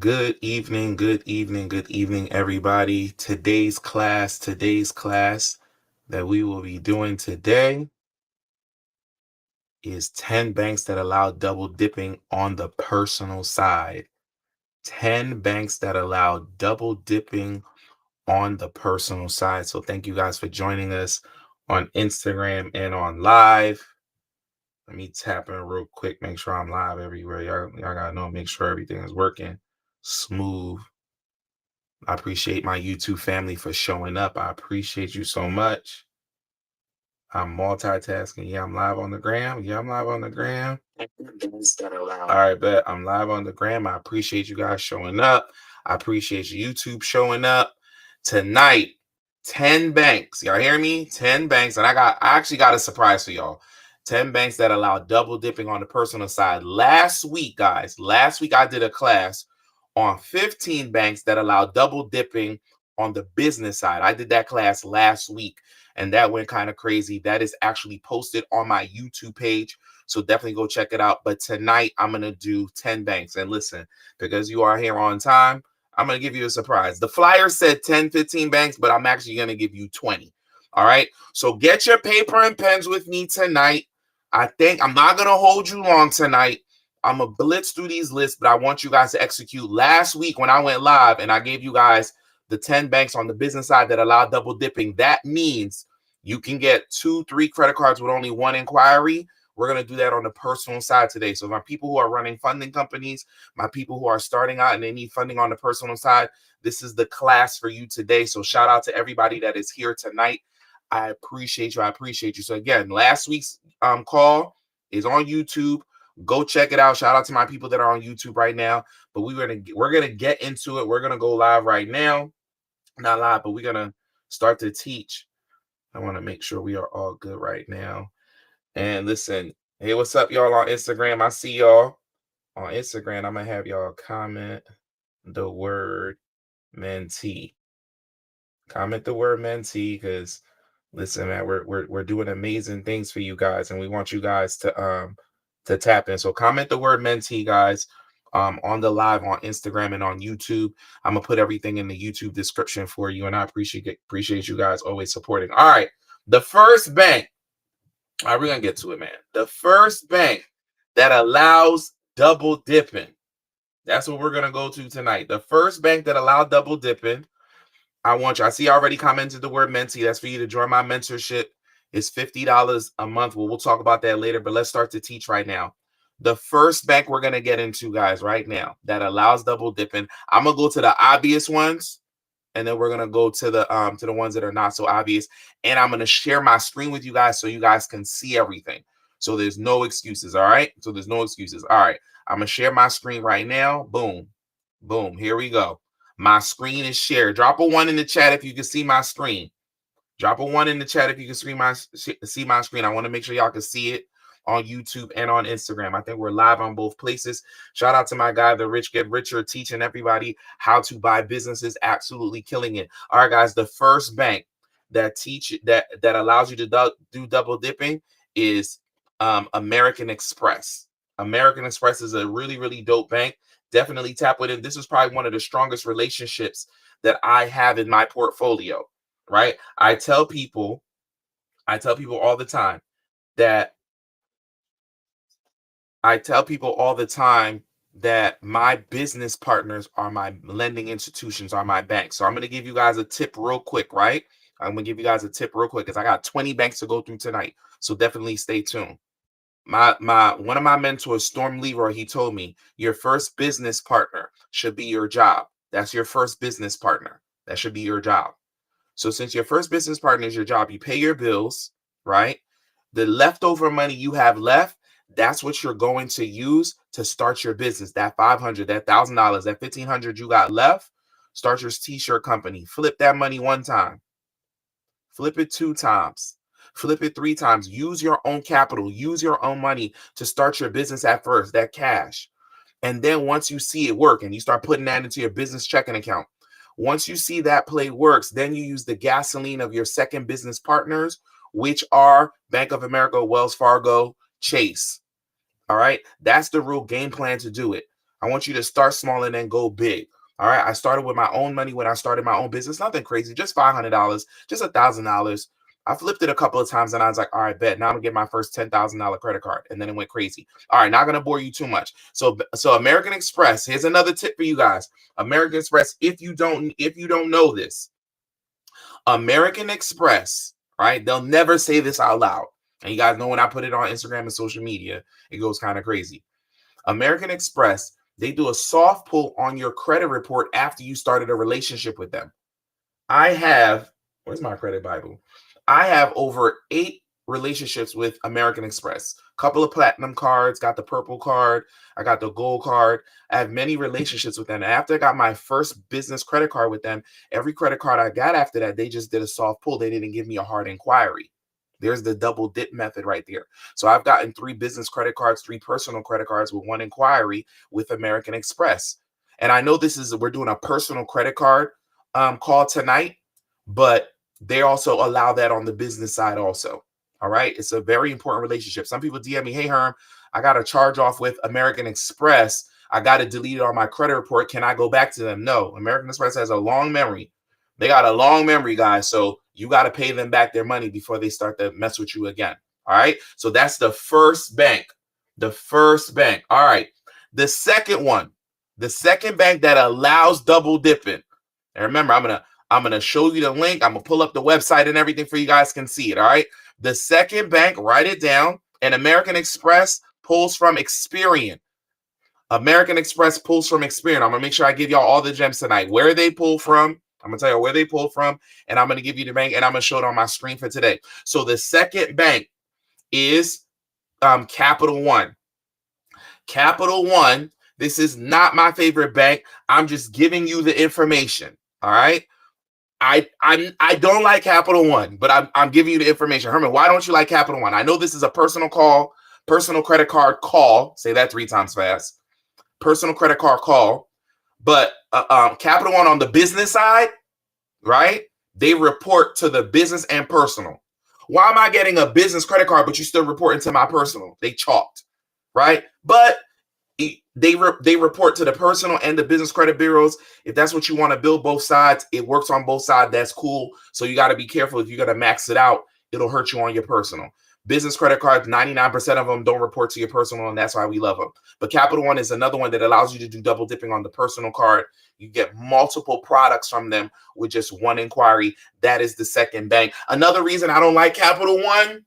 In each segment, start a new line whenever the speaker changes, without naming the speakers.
Good evening, everybody. Today's class that we will be doing today is 10 banks that allow double dipping on the personal side. 10 banks that allow double dipping on the personal side. So thank you guys for joining us on Instagram and on live. Let me tap in real quick, make sure I'm live everywhere. Y'all gotta know, make sure everything is working smooth. I appreciate my YouTube family for showing up. I appreciate you so much. I'm multitasking. Yeah, I'm live on the gram. Yeah, I'm live on the gram. All right, bet. I'm live on the gram. I appreciate you guys showing up. I appreciate YouTube showing up. Tonight, 10 banks. Y'all hear me? 10 banks. And I actually got a surprise for y'all. 10 banks that allow double dipping on the personal side. Last week, guys, I did a class on 15 banks that allow double dipping on the business side. I did that class last week and that went kind of crazy. That is actually posted on my YouTube page. So definitely go check it out. But tonight I'm going to do 10 banks. And listen, because you are here on time, I'm going to give you a surprise. The flyer said 10, 15 banks, but I'm actually going to give you 20. All right. So get your paper and pens with me tonight. I think I'm not going to hold you long tonight. I'm going to blitz through these lists, but I want you guys to execute. Last week when I went live and I gave you guys the 10 banks on the business side that allow double dipping, that means you can get 2-3 credit cards with only one inquiry. We're going to do that on the personal side today. So my people who are running funding companies, my people who are starting out and they need funding on the personal side, this is the class for you today. So shout out to everybody that is here tonight. I appreciate you. So again, last week's call is on YouTube. Go check it out. Shout out to my people that are on YouTube right now. But we're gonna get into it. We're gonna go live right now. Not live, but we're gonna start to teach. I want to make sure we are all good right now. And listen, hey, what's up, y'all on Instagram? I see y'all on Instagram. I'm gonna have y'all comment the word mentee. Comment the word mentee, because listen, man, we're doing amazing things for you guys, and we want you guys to tap in. So comment the word mentee, guys, on the live on Instagram and on YouTube. I'm gonna put everything in the YouTube description for you, and I appreciate you guys always supporting. All right, the first bank. All right, we're gonna get to it, man. The first bank that allows double dipping. That's what we're gonna go to tonight. The first bank that allowed double dipping. I see I already commented the word mentee. That's for you to join my mentorship. It's $50 a month. We'll talk about that later, but let's start to teach right now. The first bank we're going to get into, guys, right now that allows double dipping. I'm going to go to the obvious ones, and then we're going to go to the ones that are not so obvious. And I'm going to share my screen with you guys so you guys can see everything. So there's no excuses, all right? So there's no excuses. All right. I'm going to share my screen right now. Boom. Boom. Here we go. My screen is shared. Drop a 1 in the chat if you can see my screen. Drop a 1 in the chat if you can see my screen. I want to make sure y'all can see it on YouTube and on Instagram. I think we're live on both places. Shout out to my guy, The Rich Get Richer, teaching everybody how to buy businesses, absolutely killing it. All right, guys, the first bank that allows you to do double dipping is American Express. American Express is a really, really dope bank. Definitely tap with it. This is probably one of the strongest relationships that I have in my portfolio, right? I tell people all the time that my business partners are my lending institutions, are my banks. So I'm going to give you guys a tip real quick, right? I'm going to give you guys a tip real quick because I got 20 banks to go through tonight. So definitely stay tuned. One of my mentors, Storm Leroy, he told me your first business partner should be your job. That's your first business partner. That should be your job. So since your first business partner is your job, you pay your bills, right? The leftover money you have left, that's what you're going to use to start your business. That $500, that $1,000, that $1,500 you got left, start your t-shirt company. Flip that money 1 time. Flip it 2 times. Flip it 3 times. Use your own capital. Use your own money to start your business at first, that cash. And then once you see it work and you start putting that into your business checking account, once you see that play works, then you use the gasoline of your second business partners, which are Bank of America, Wells Fargo, Chase. All right. That's the real game plan to do it. I want you to start small and then go big. All right. I started with my own money when I started my own business. Nothing crazy, just $500, just $1,000. I flipped it a couple of times and I was like, all right, bet. Now I'm gonna get my first $10,000 credit card. And then it went crazy. All right, not gonna bore you too much. So American Express, here's another tip for you guys. American Express, if you don't know this, American Express, right? They'll never say this out loud. And you guys know when I put it on Instagram and social media, it goes kind of crazy. American Express, they do a soft pull on your credit report after you started a relationship with them. I have, where's my credit Bible? I have over 8 relationships with American Express. Couple of platinum cards, got the purple card, I got the gold card. I have many relationships with them. And after I got my first business credit card with them, every credit card I got after that, they just did a soft pull. They didn't give me a hard inquiry. There's the double dip method right there. So I've gotten 3 business credit cards, 3 personal credit cards with 1 inquiry with American Express. And I know we're doing a personal credit card call tonight, but they also allow that on the business side also. All right. It's a very important relationship. Some people DM me, hey, Herm, I got a charge off with American Express. I got to delete it on my credit report. Can I go back to them? No, American Express has a long memory. They got a long memory, guys. So you got to pay them back their money before they start to mess with you again. All right. So that's the first bank. The first bank. All right. The second one, the second bank that allows double dipping. And remember, I'm gonna show you the link. I'm gonna pull up the website and everything for you guys can see it. All right. The second bank, write it down. And American Express pulls from Experian. American Express pulls from Experian. I'm gonna make sure I give y'all all the gems tonight. Where they pull from. I'm gonna tell you where they pull from, and I'm gonna give you the bank, and I'm gonna show it on my screen for today. So the second bank is Capital One. Capital One. This is not my favorite bank. I'm just giving you the information. All right. I don't like Capital One, but I'm giving you the information. Herman, why don't you like Capital One? I know this is a personal credit card call. Say that 3 times fast. Personal credit card call. But Capital One on the business side, right? They report to the business and personal. Why am I getting a business credit card, but you still reporting to my personal? They chalked, right? But they report to the personal and the business credit bureaus. If that's what you want to build both sides, it works on both sides. That's cool. So you got to be careful. If you're going to max it out, it'll hurt you on your personal. Business credit cards, 99% of them don't report to your personal, and that's why we love them. But Capital One is another one that allows you to do double dipping on the personal card. You get multiple products from them with just 1 inquiry. That is the second bank. Another reason I don't like Capital One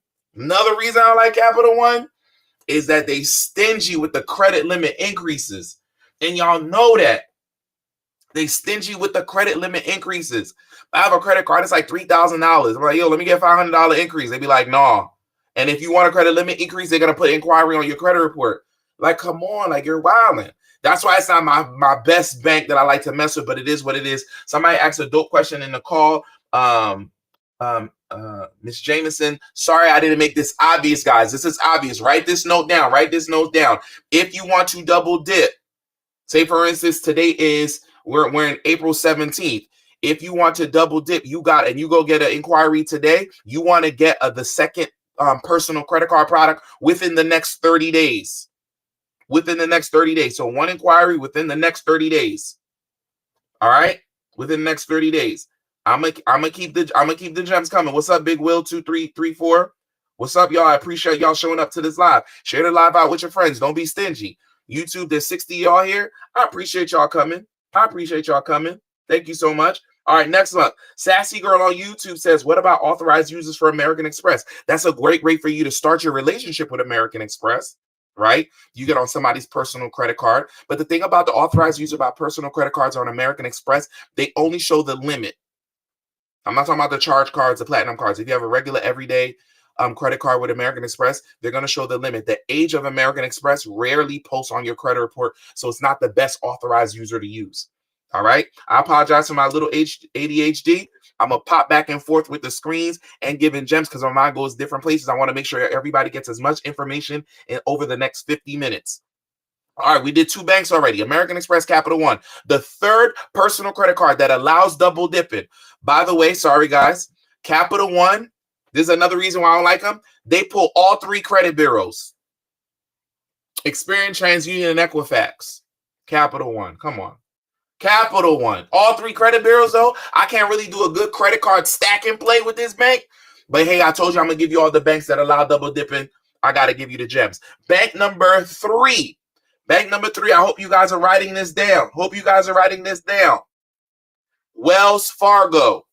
is that they stingy with the credit limit increases. And y'all know that. They stingy with the credit limit increases. I have a credit card, it's like $3,000. I'm like, yo, let me get $500 increase. They be like, nah. And if you want a credit limit increase, they're going to put inquiry on your credit report. Like, come on, like you're wilding. That's why it's not my best bank that I like to mess with, but it is what it is. Somebody asked a dope question in the call. Miss Jameson, sorry I didn't make this obvious, guys. This is obvious. Write this note down. If you want to double dip, say for instance, today is we're in April 17th. If you want to double dip, you go get an inquiry today. You want to get the second personal credit card product within the next 30 days. So 1 inquiry within the next 30 days. All right, within the next 30 days. I'm gonna keep the gems coming. What's up, Big Will 2334? What's up, y'all? I appreciate y'all showing up to this live. Share the live out with your friends. Don't be stingy. YouTube, there's 60 y'all here. I appreciate y'all coming. Thank you so much. All right, next one. Sassy Girl on YouTube says, what about authorized users for American Express? That's a great way for you to start your relationship with American Express, right? You get on somebody's personal credit card. But the thing about the authorized user about personal credit cards on American Express, they only show the limit. I'm not talking about the charge cards, the platinum cards. If you have a regular everyday credit card with American Express, they're going to show the limit. The age of American Express rarely posts on your credit report, so it's not the best authorized user to use. All right. I apologize for my little ADHD. I'm going to pop back and forth with the screens and giving gems because my mind goes different places. I want to make sure everybody gets as much information over the next 50 minutes. All right, we did 2 banks already, American Express, Capital One. The third personal credit card that allows double dipping. By the way, sorry, guys, Capital One, this is another reason why I don't like them. They pull all 3 credit bureaus, Experian, TransUnion, and Equifax. Capital One. Come on. Capital One. All three credit bureaus, though. I can't really do a good credit card stack and play with this bank. But hey, I told you I'm going to give you all the banks that allow double dipping. I got to give you the gems. Bank number 3. Bank number 3. I hope you guys are writing this down. Wells Fargo.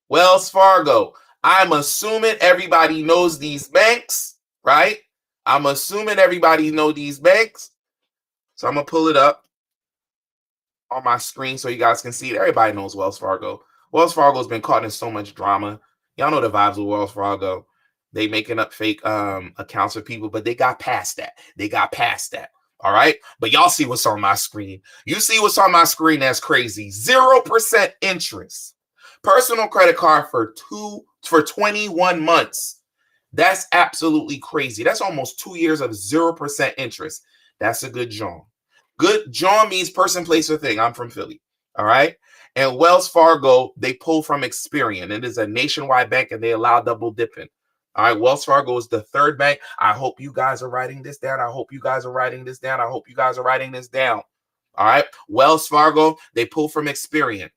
Wells Fargo. I'm assuming everybody knows these banks, right? I'm assuming everybody knows these banks. So I'm going to pull it up on my screen so you guys can see it. Everybody knows Wells Fargo. Wells Fargo has been caught in so much drama. Y'all know the vibes of Wells Fargo. They making up fake accounts for people, but they got past that. All right. But y'all see what's on my screen. You see what's on my screen. That's crazy. 0% interest. Personal credit card for 21 months. That's absolutely crazy. That's almost 2 years of 0% interest. That's a good John. Good John means person, place, or thing. I'm from Philly. All right. And Wells Fargo, they pull from Experian. It is a nationwide bank and they allow double dipping. All right. Wells Fargo is the 3rd bank. I hope you guys are writing this down. All right. Wells Fargo, they pull from Experian.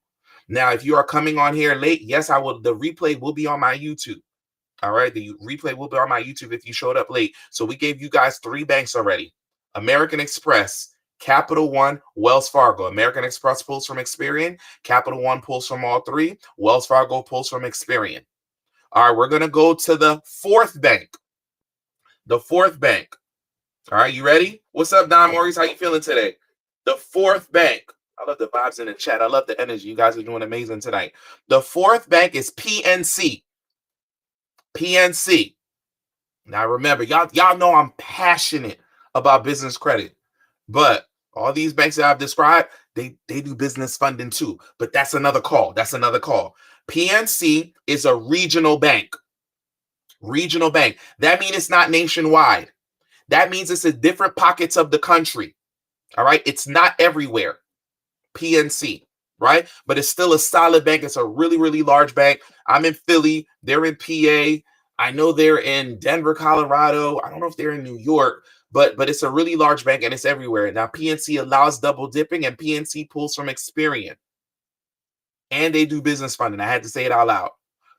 Now, if you are coming on here late, yes, I will. The replay will be on my YouTube. All right. The replay will be on my YouTube if you showed up late. So we gave you guys 3 banks already. American Express, Capital One, Wells Fargo. American Express pulls from Experian. Capital One pulls from all 3. Wells Fargo pulls from Experian. All right, we're going to go to the 4th bank. The 4th bank. All right, you ready? What's up, Don Maurice? How you feeling today? The 4th bank. I love the vibes in the chat. I love the energy. You guys are doing amazing tonight. The 4th bank is PNC. PNC. Now, remember, y'all know I'm passionate about business credit. But all these banks that I've described, they do business funding too. But that's another call. PNC is a regional bank. That means it's not nationwide. That means it's in different pockets of the country. All right. It's not everywhere. PNC, right? But it's still a solid bank. It's a really, really large bank. I'm in Philly. They're in PA. I know they're in Denver, Colorado. I don't know if they're in New York. But it's a really large bank and it's everywhere. Now, PNC allows double dipping and PNC pulls from Experian. And they do business funding. I had to say it out loud.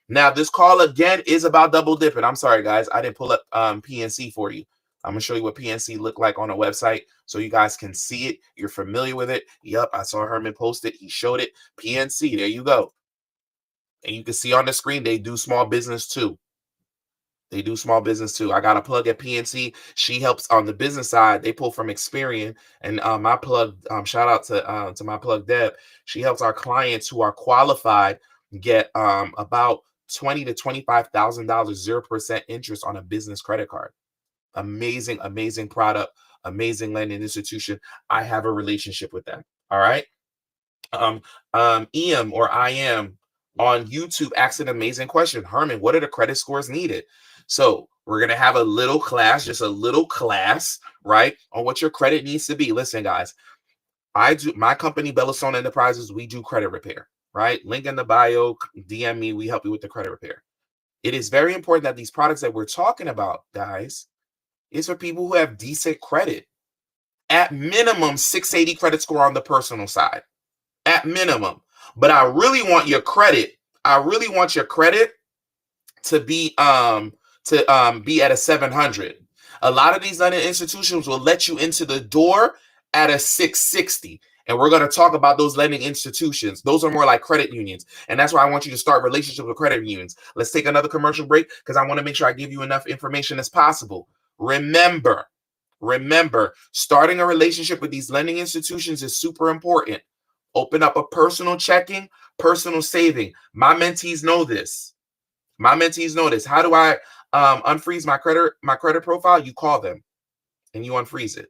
Now, this call again is about double dipping. I'm sorry, guys. I didn't pull up PNC for you. I'm going to show you what PNC look like on a website so you guys can see it. You're familiar with it. Yep, I saw Herman post it. He showed it. PNC, there you go. And you can see on the screen, they do small business too. I got a plug at PNC. She helps on the business side. They pull from Experian. And my plug, shout out to my plug Deb. She helps our clients who are qualified get about $20,000 to $25,000, 0% interest on a business credit card. Amazing, amazing product, amazing lending institution. I have a relationship with them. All right. EM or IM on YouTube asked an amazing question. Herman, what are the credit scores needed? So we're going to have a little class, right, on what your credit needs to be. Listen, guys, my company, Bellastone Enterprises, we do credit repair, right? Link in the bio, DM me, we help you with the credit repair. It is very important that these products that we're talking about, guys, is for people who have decent credit. At minimum, 680 credit score on the personal side. At minimum. But I really want your credit. To be at a 700. A lot of these lending institutions will let you into the door at a 660. And we're going to talk about those lending institutions. Those are more like credit unions. And that's why I want you to start relationships with credit unions. Let's take another commercial break because I want to make sure I give you enough information as possible. Remember, starting a relationship with these lending institutions is super important. Open up a personal checking, personal saving. My mentees know this. How do I unfreeze my credit profile? You call them and you unfreeze it.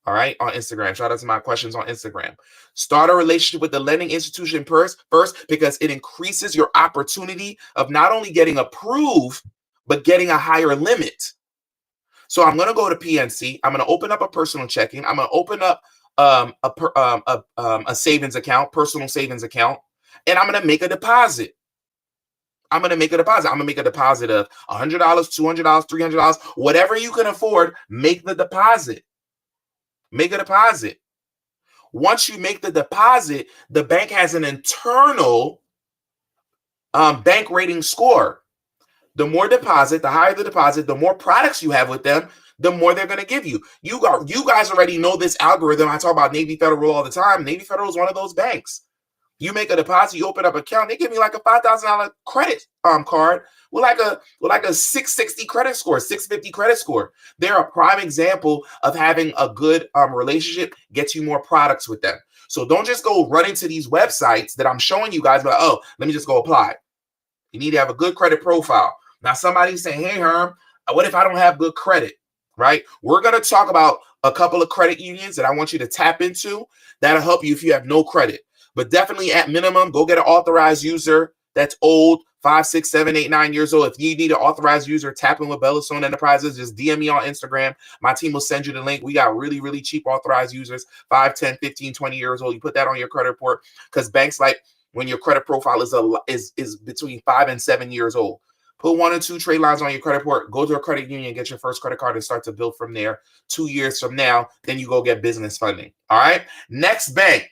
All right, on Instagram. Shout out to my questions on Instagram. Start a relationship with the lending institution first because it increases your opportunity of not only getting approved, but getting a higher limit. So I'm going to go to PNC. I'm going to open up a personal checking. I'm going to open up a savings account, personal savings account, and I'm going to make a deposit. I'm going to make a deposit of $100, $200, $300, whatever you can afford. Make the deposit. Make a deposit. Once you make the deposit, the bank has an internal bank rating score. The more deposit, the higher the deposit, the more products you have with them, the more they're going to give you. You guys already know this algorithm. I talk about Navy Federal all the time. Navy Federal is one of those banks. You make a deposit, you open up an account, they give me like a $5,000 credit card with like a 660 credit score, 650 credit score. They're a prime example of having a good relationship gets you more products with them. So don't just go running to these websites that I'm showing you guys, but oh, let me just go apply. You need to have a good credit profile. Now, somebody's saying, hey, Herm, what if I don't have good credit, right? We're going to talk about a couple of credit unions that I want you to tap into. That'll help you if you have no credit. But definitely at minimum, go get an authorized user that's old, 5, 6, 7, 8, 9 years old. If you need an authorized user, tap in with Bellastone Enterprises. Just DM me on Instagram. My team will send you the link. We got really, really cheap authorized users, 5, 10, 15, 20 years old. You put that on your credit report because banks like when your credit profile is between 5 and 7 years old. Put 1 or 2 trade lines on your credit report. Go to a credit union, get your first credit card, and start to build from there. 2 years from now, then you go get business funding. All right. Next bank.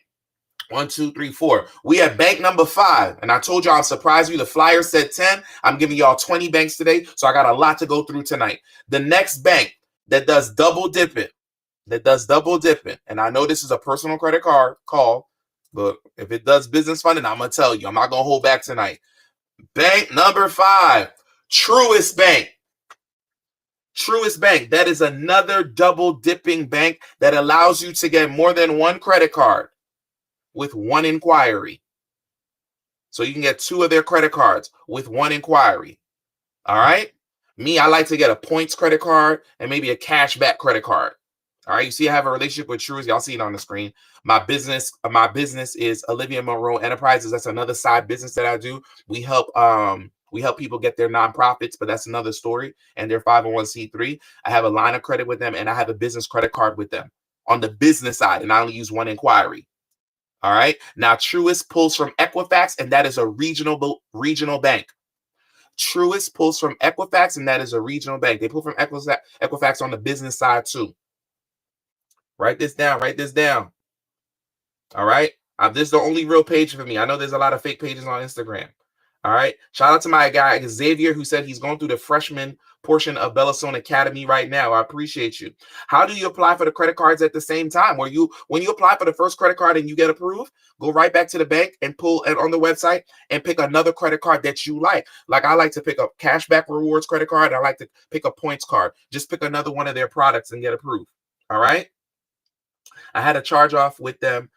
1, 2, 3, 4. We have bank number 5. And I told you I'll surprise you. The flyer said 10. I'm giving y'all 20 banks today. So I got a lot to go through tonight. The next bank that does double dipping. And I know this is a personal credit card call, but if it does business funding, I'm going to tell you. I'm not going to hold back tonight. Bank number 5. Truist Bank. Truist Bank. That is another double dipping bank that allows you to get more than 1 credit card with 1 inquiry. So you can get 2 of their credit cards with 1 inquiry. All right. Me, I like to get a points credit card and maybe a cashback credit card. All right. You see, I have a relationship with Truist. Y'all see it on the screen. My business is Olivia Monroe Enterprises. That's another side business that I do. We help people get their nonprofits, but that's another story. And they're 501c3. I have a line of credit with them, and I have a business credit card with them on the business side, and I only use 1 inquiry. All right. Now, Truist pulls from Equifax, and that is a regional bank. Truist pulls from Equifax, and that is a regional bank. They pull from Equifax on the business side too. Write this down. All right. This is the only real page for me. I know there's a lot of fake pages on Instagram. All right. Shout out to my guy, Xavier, who said he's going through the freshman portion of Bellastone Academy right now. I appreciate you. How do you apply for the credit cards at the same time? When you apply for the first credit card and you get approved, go right back to the bank and pull it on the website and pick another credit card that you like. Like I like to pick up cashback rewards credit card. I like to pick a points card. Just pick another one of their products and get approved. All right. I had a charge off with them.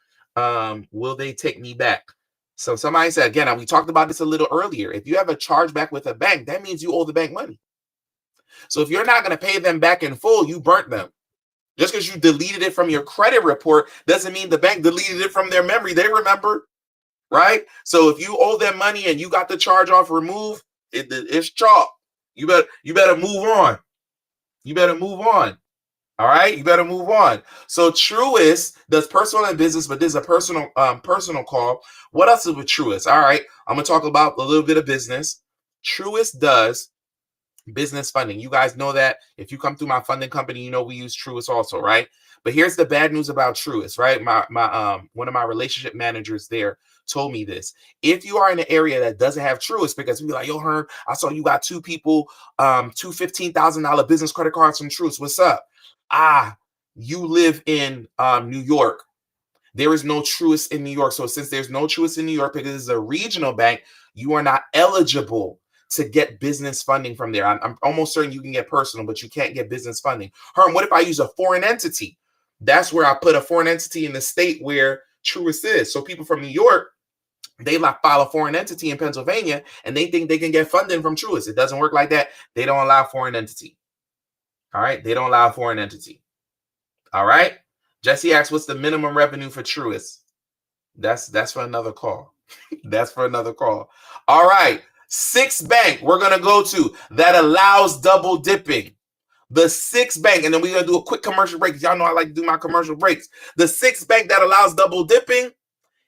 Will they take me back? So somebody said, again, we talked about this a little earlier. If you have a chargeback with a bank, that means you owe the bank money. So if you're not going to pay them back in full, you burnt them. Just because you deleted it from your credit report doesn't mean the bank deleted it from their memory. They remember, right? So if you owe them money and you got the charge off removed, it's chalk. You better move on. All right, you better move on. So Truist does personal and business, but this is a personal call. What else is with Truist? All right, I'm gonna talk about a little bit of business. Truist does business funding. You guys know that. If you come through my funding company, you know we use Truist also, right? But here's the bad news about Truist, right? My one of my relationship managers there told me this. If you are in an area that doesn't have Truist, because we like, yo, Herm, I saw you got 2 people, 2 $15,000 business credit cards from Truist. What's up? You live in New York. There is no Truist in New York. So since there's no Truist in New York, because it's a regional bank, you are not eligible to get business funding from there. I'm almost certain you can get personal, but you can't get business funding. Herm, what if I use a foreign entity? That's where I put a foreign entity in the state where Truist is. So people from New York, they like file a foreign entity in Pennsylvania, and they think they can get funding from Truist. It doesn't work like that. They don't allow foreign entity. All right. They don't allow foreign entity. All right. Jesse asks, what's the minimum revenue for Truist? That's for another call. That's for another call. All right. 6th bank we're going to go to that allows double dipping. The 6th bank, and then we're going to do a quick commercial break. Y'all know I like to do my commercial breaks. The 6th bank that allows double dipping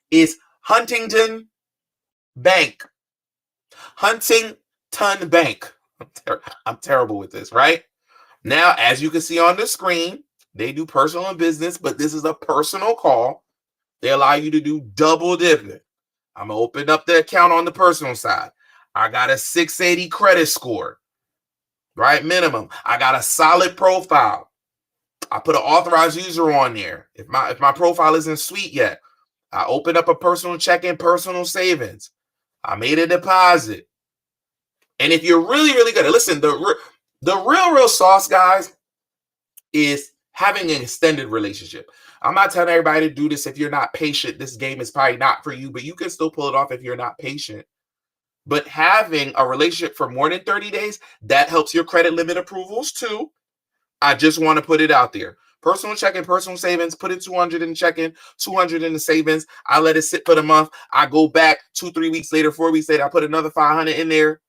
is Huntington Bank. Huntington Bank. I'm terrible with this, right? Now, as you can see on the screen, they do personal and business, but this is a personal call. They allow you to do double dipping. I'm going to open up the account on the personal side. I got a 680 credit score, right? Minimum. I got a solid profile. I put an authorized user on there. If my profile isn't sweet yet, I open up a personal checking, personal savings. I made a deposit. And if you're really, really good, listen, the real sauce, guys, is having an extended relationship. I'm not telling everybody to do this if you're not patient. This game is probably not for you, but you can still pull it off if you're not patient. But having a relationship for more than 30 days, that helps your credit limit approvals too. I just want to put it out there. Personal checking, personal savings, put it 200 in checking, 200 in the savings. I let it sit for the month. I go back 2-3 weeks later, 4 weeks later, I put another 500 in there.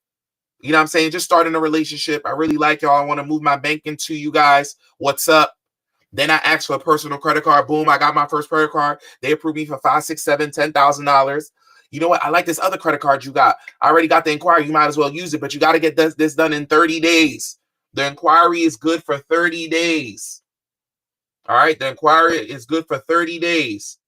You know what I'm saying? Just starting a relationship. I really like y'all. I want to move my banking to you guys. What's up? Then I asked for a personal credit card. Boom, I got my first credit card. They approved me for $5, $6, $7, $10,000. You know what? I like this other credit card you got. I already got the inquiry. You might as well use it, but you got to get this done in 30 days. The inquiry is good for 30 days. All right. The inquiry is good for 30 days.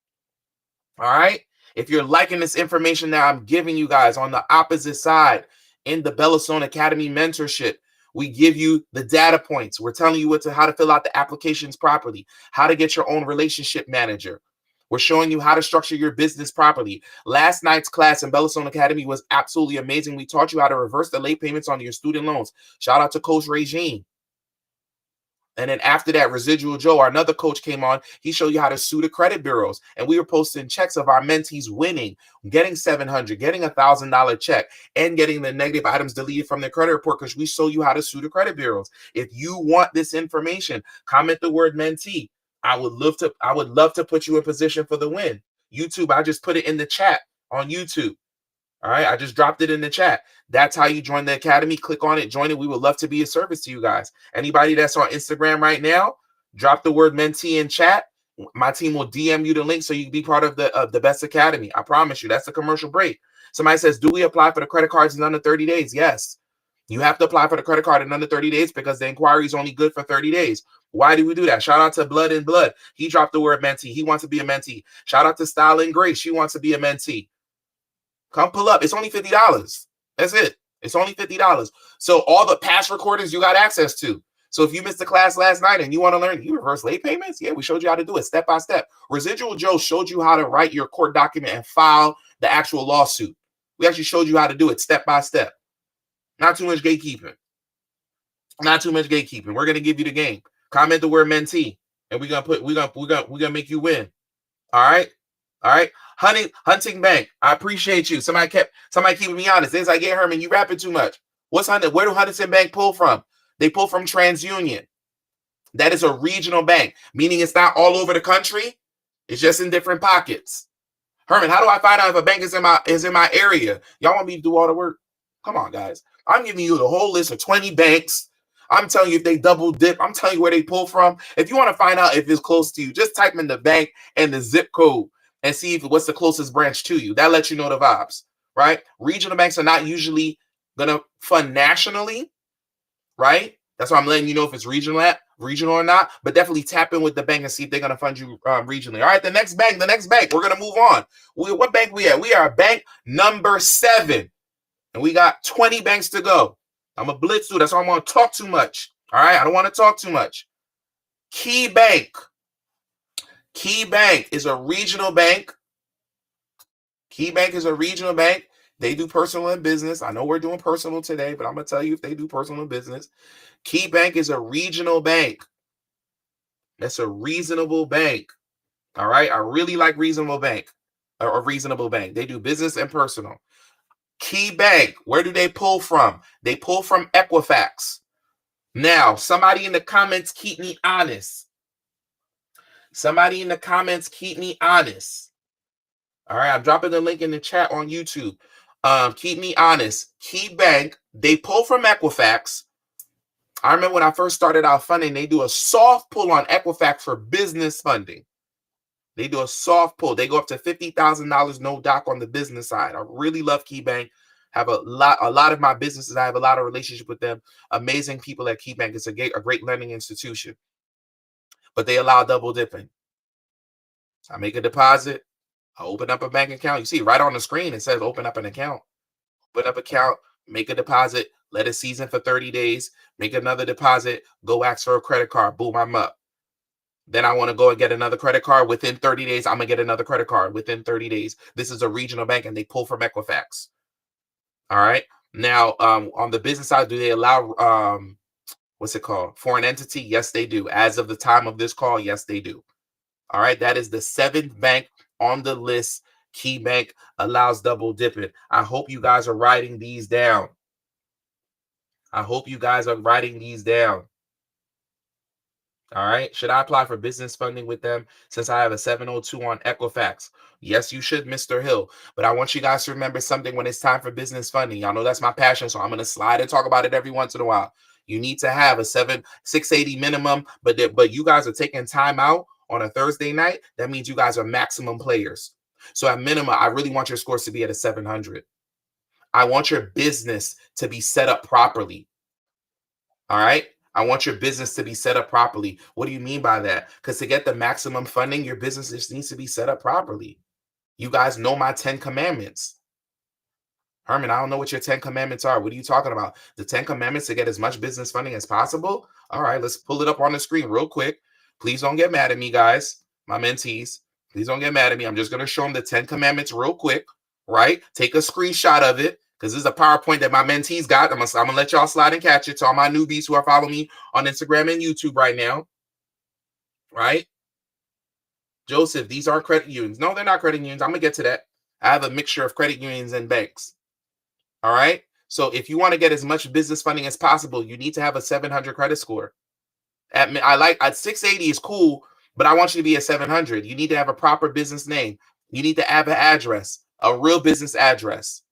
All right. If you're liking this information that I'm giving you guys on the opposite side in the Bellastone Academy mentorship, we give you the data points. We're telling you how to fill out the applications properly, how to get your own relationship manager. We're showing you how to structure your business properly. Last night's class in Bellastone Academy was absolutely amazing. We taught you how to reverse the late payments on your student loans. Shout out to Coach Regine. And then after that, Residual Joe, our another coach, came on. He showed you how to sue the credit bureaus. And we were posting checks of our mentees winning, getting $700, getting $1,000 check, and getting the negative items deleted from their credit report because we show you how to sue the credit bureaus. If you want this information, comment the word mentee. I would love to put you in position for the win. YouTube, I just put it in the chat on YouTube. All right, I just dropped it in the chat. That's how you join the academy. Click on it, join it. We would love to be a service to you guys. Anybody that's on Instagram right now, drop the word mentee in chat. My team will DM you the link so you can be part of the best academy. I promise you. That's the commercial break. Somebody says, do we apply for the credit cards in under 30 days? Yes. You have to apply for the credit card in under 30 days because the inquiry is only good for 30 days. Why do we do that? Shout out to Blood and Blood. He dropped the word mentee. He wants to be a mentee. Shout out to Style and Grace. She wants to be a mentee. Come pull up. It's only $50. That's it. It's only $50. So all the past recordings you got access to. So if you missed the class last night and you want to learn, you reverse late payments? Yeah, we showed you how to do it step by step. Residual Joe showed you how to write your court document and file the actual lawsuit. We actually showed you how to do it step by step. Not too much gatekeeping. Not too much gatekeeping. We're gonna give you the game. Comment the word mentee, and we're gonna make you win. All right. All right. Huntington Bank. I appreciate you. Somebody keeping me honest. It's like, yeah, Herman, you rapping too much. Where do Huntington Bank pull from? They pull from TransUnion. That is a regional bank, meaning it's not all over the country. It's just in different pockets. Herman, how do I find out if a bank is in my area? Y'all want me to do all the work? Come on, guys. I'm giving you the whole list of 20 banks. I'm telling you if they double dip. I'm telling you where they pull from. If you want to find out if it's close to you, just type in the bank and the zip code and see what's the closest branch to you. That lets you know the vibes, right? Regional banks are not usually going to fund nationally, right? That's why I'm letting you know if it's regional or not, but definitely tap in with the bank and see if they're going to fund you regionally. All right, the next bank. We're going to move on. What bank we at? We are bank number 7, and we got 20 banks to go. I'm a blitz through. That's why I want to talk too much. All right, I don't want to talk too much. Key Bank. Key Bank is a regional bank. Key Bank is a regional bank. They do personal and business. I know we're doing personal today, but I'm going to tell you if they do personal and business. Key Bank is a regional bank. That's a reasonable bank. All right. I really like reasonable bank or reasonable bank. They do business and personal. Key Bank, where do they pull from? They pull from Equifax. Now, somebody in the comments keep me honest. Somebody in the comments keep me honest. All right, I'm dropping the link in the chat on YouTube. Keep me honest. Key Bank, they pull from Equifax. I remember when I first started out funding, they do a soft pull on Equifax for business funding. They do a soft pull. They go up to $50,000 no doc on the business side. I really love Key Bank. Have a lot of my businesses. I have a lot of relationship with them. Amazing people at Key Bank. It's a great lending institution. But they allow double dipping. I make a deposit. I open up a bank account. You see right on the screen, it says open up an account. Open up account, make a deposit, let it season for 30 days, make another deposit, go ask for a credit card. Boom, I'm up. Then I want to go and get another credit card. Within 30 days, I'm going to get another credit card within 30 days. This is a regional bank and they pull from Equifax. All right. Now, on the business side, do they allow what's it called? Foreign entity? Yes, they do. As of the time of this call, yes, they do. All right. That is the 7th bank on the list. Key Bank allows double dipping. I hope you guys are writing these down. I hope you guys are writing these down. All right. Should I apply for business funding with them since I have a 702 on Equifax? Yes, you should, Mr. Hill. But I want you guys to remember something when it's time for business funding. Y'all know that's my passion, so I'm going to slide and talk about it every once in a while. You need to have a 680 minimum, but you guys are taking time out on a Thursday night. That means you guys are maximum players. So at minimum, I really want your scores to be at a 700. I want your business to be set up properly. All right. I want your business to be set up properly. What do you mean by that? Because to get the maximum funding, your business just needs to be set up properly. You guys know my 10 commandments. Herman, I don't know what your 10 commandments are. What are you talking about? The 10 commandments to get as much business funding as possible? All right, let's pull it up on the screen real quick. Please don't get mad at me, guys, my mentees. Please don't get mad at me. I'm just going to show them the 10 commandments real quick, right? Take a screenshot of it because this is a PowerPoint that my mentees got. I'm going to let y'all slide and catch it to all my newbies who are following me on Instagram and YouTube right now, right? Joseph, these aren't credit unions. No, they're not credit unions. I'm going to get to that. I have a mixture of credit unions and banks. All right. So if you want to get as much business funding as possible, you need to have a 700 credit score. At 680 is cool, but I want you to be at 700. You need to have a proper business name. You need to have an address, a real business address,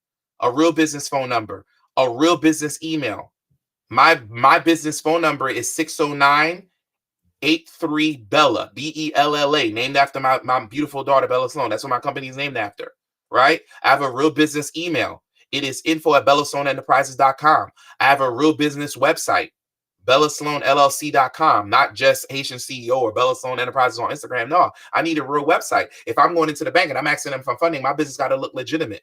a real business phone number, a real business email. My business phone number is 609-83 Bella, Bella, named after my beautiful daughter, Bella Sloan. That's what my company is named after, right? I have a real business email. It is info@bellasloanenterprises.com. I have a real business website, bellasloanllc.com, not just Haitian CEO or Bella Sloan Enterprises on Instagram. No, I need a real website. If I'm going into the bank and I'm asking them for funding, my business got to look legitimate.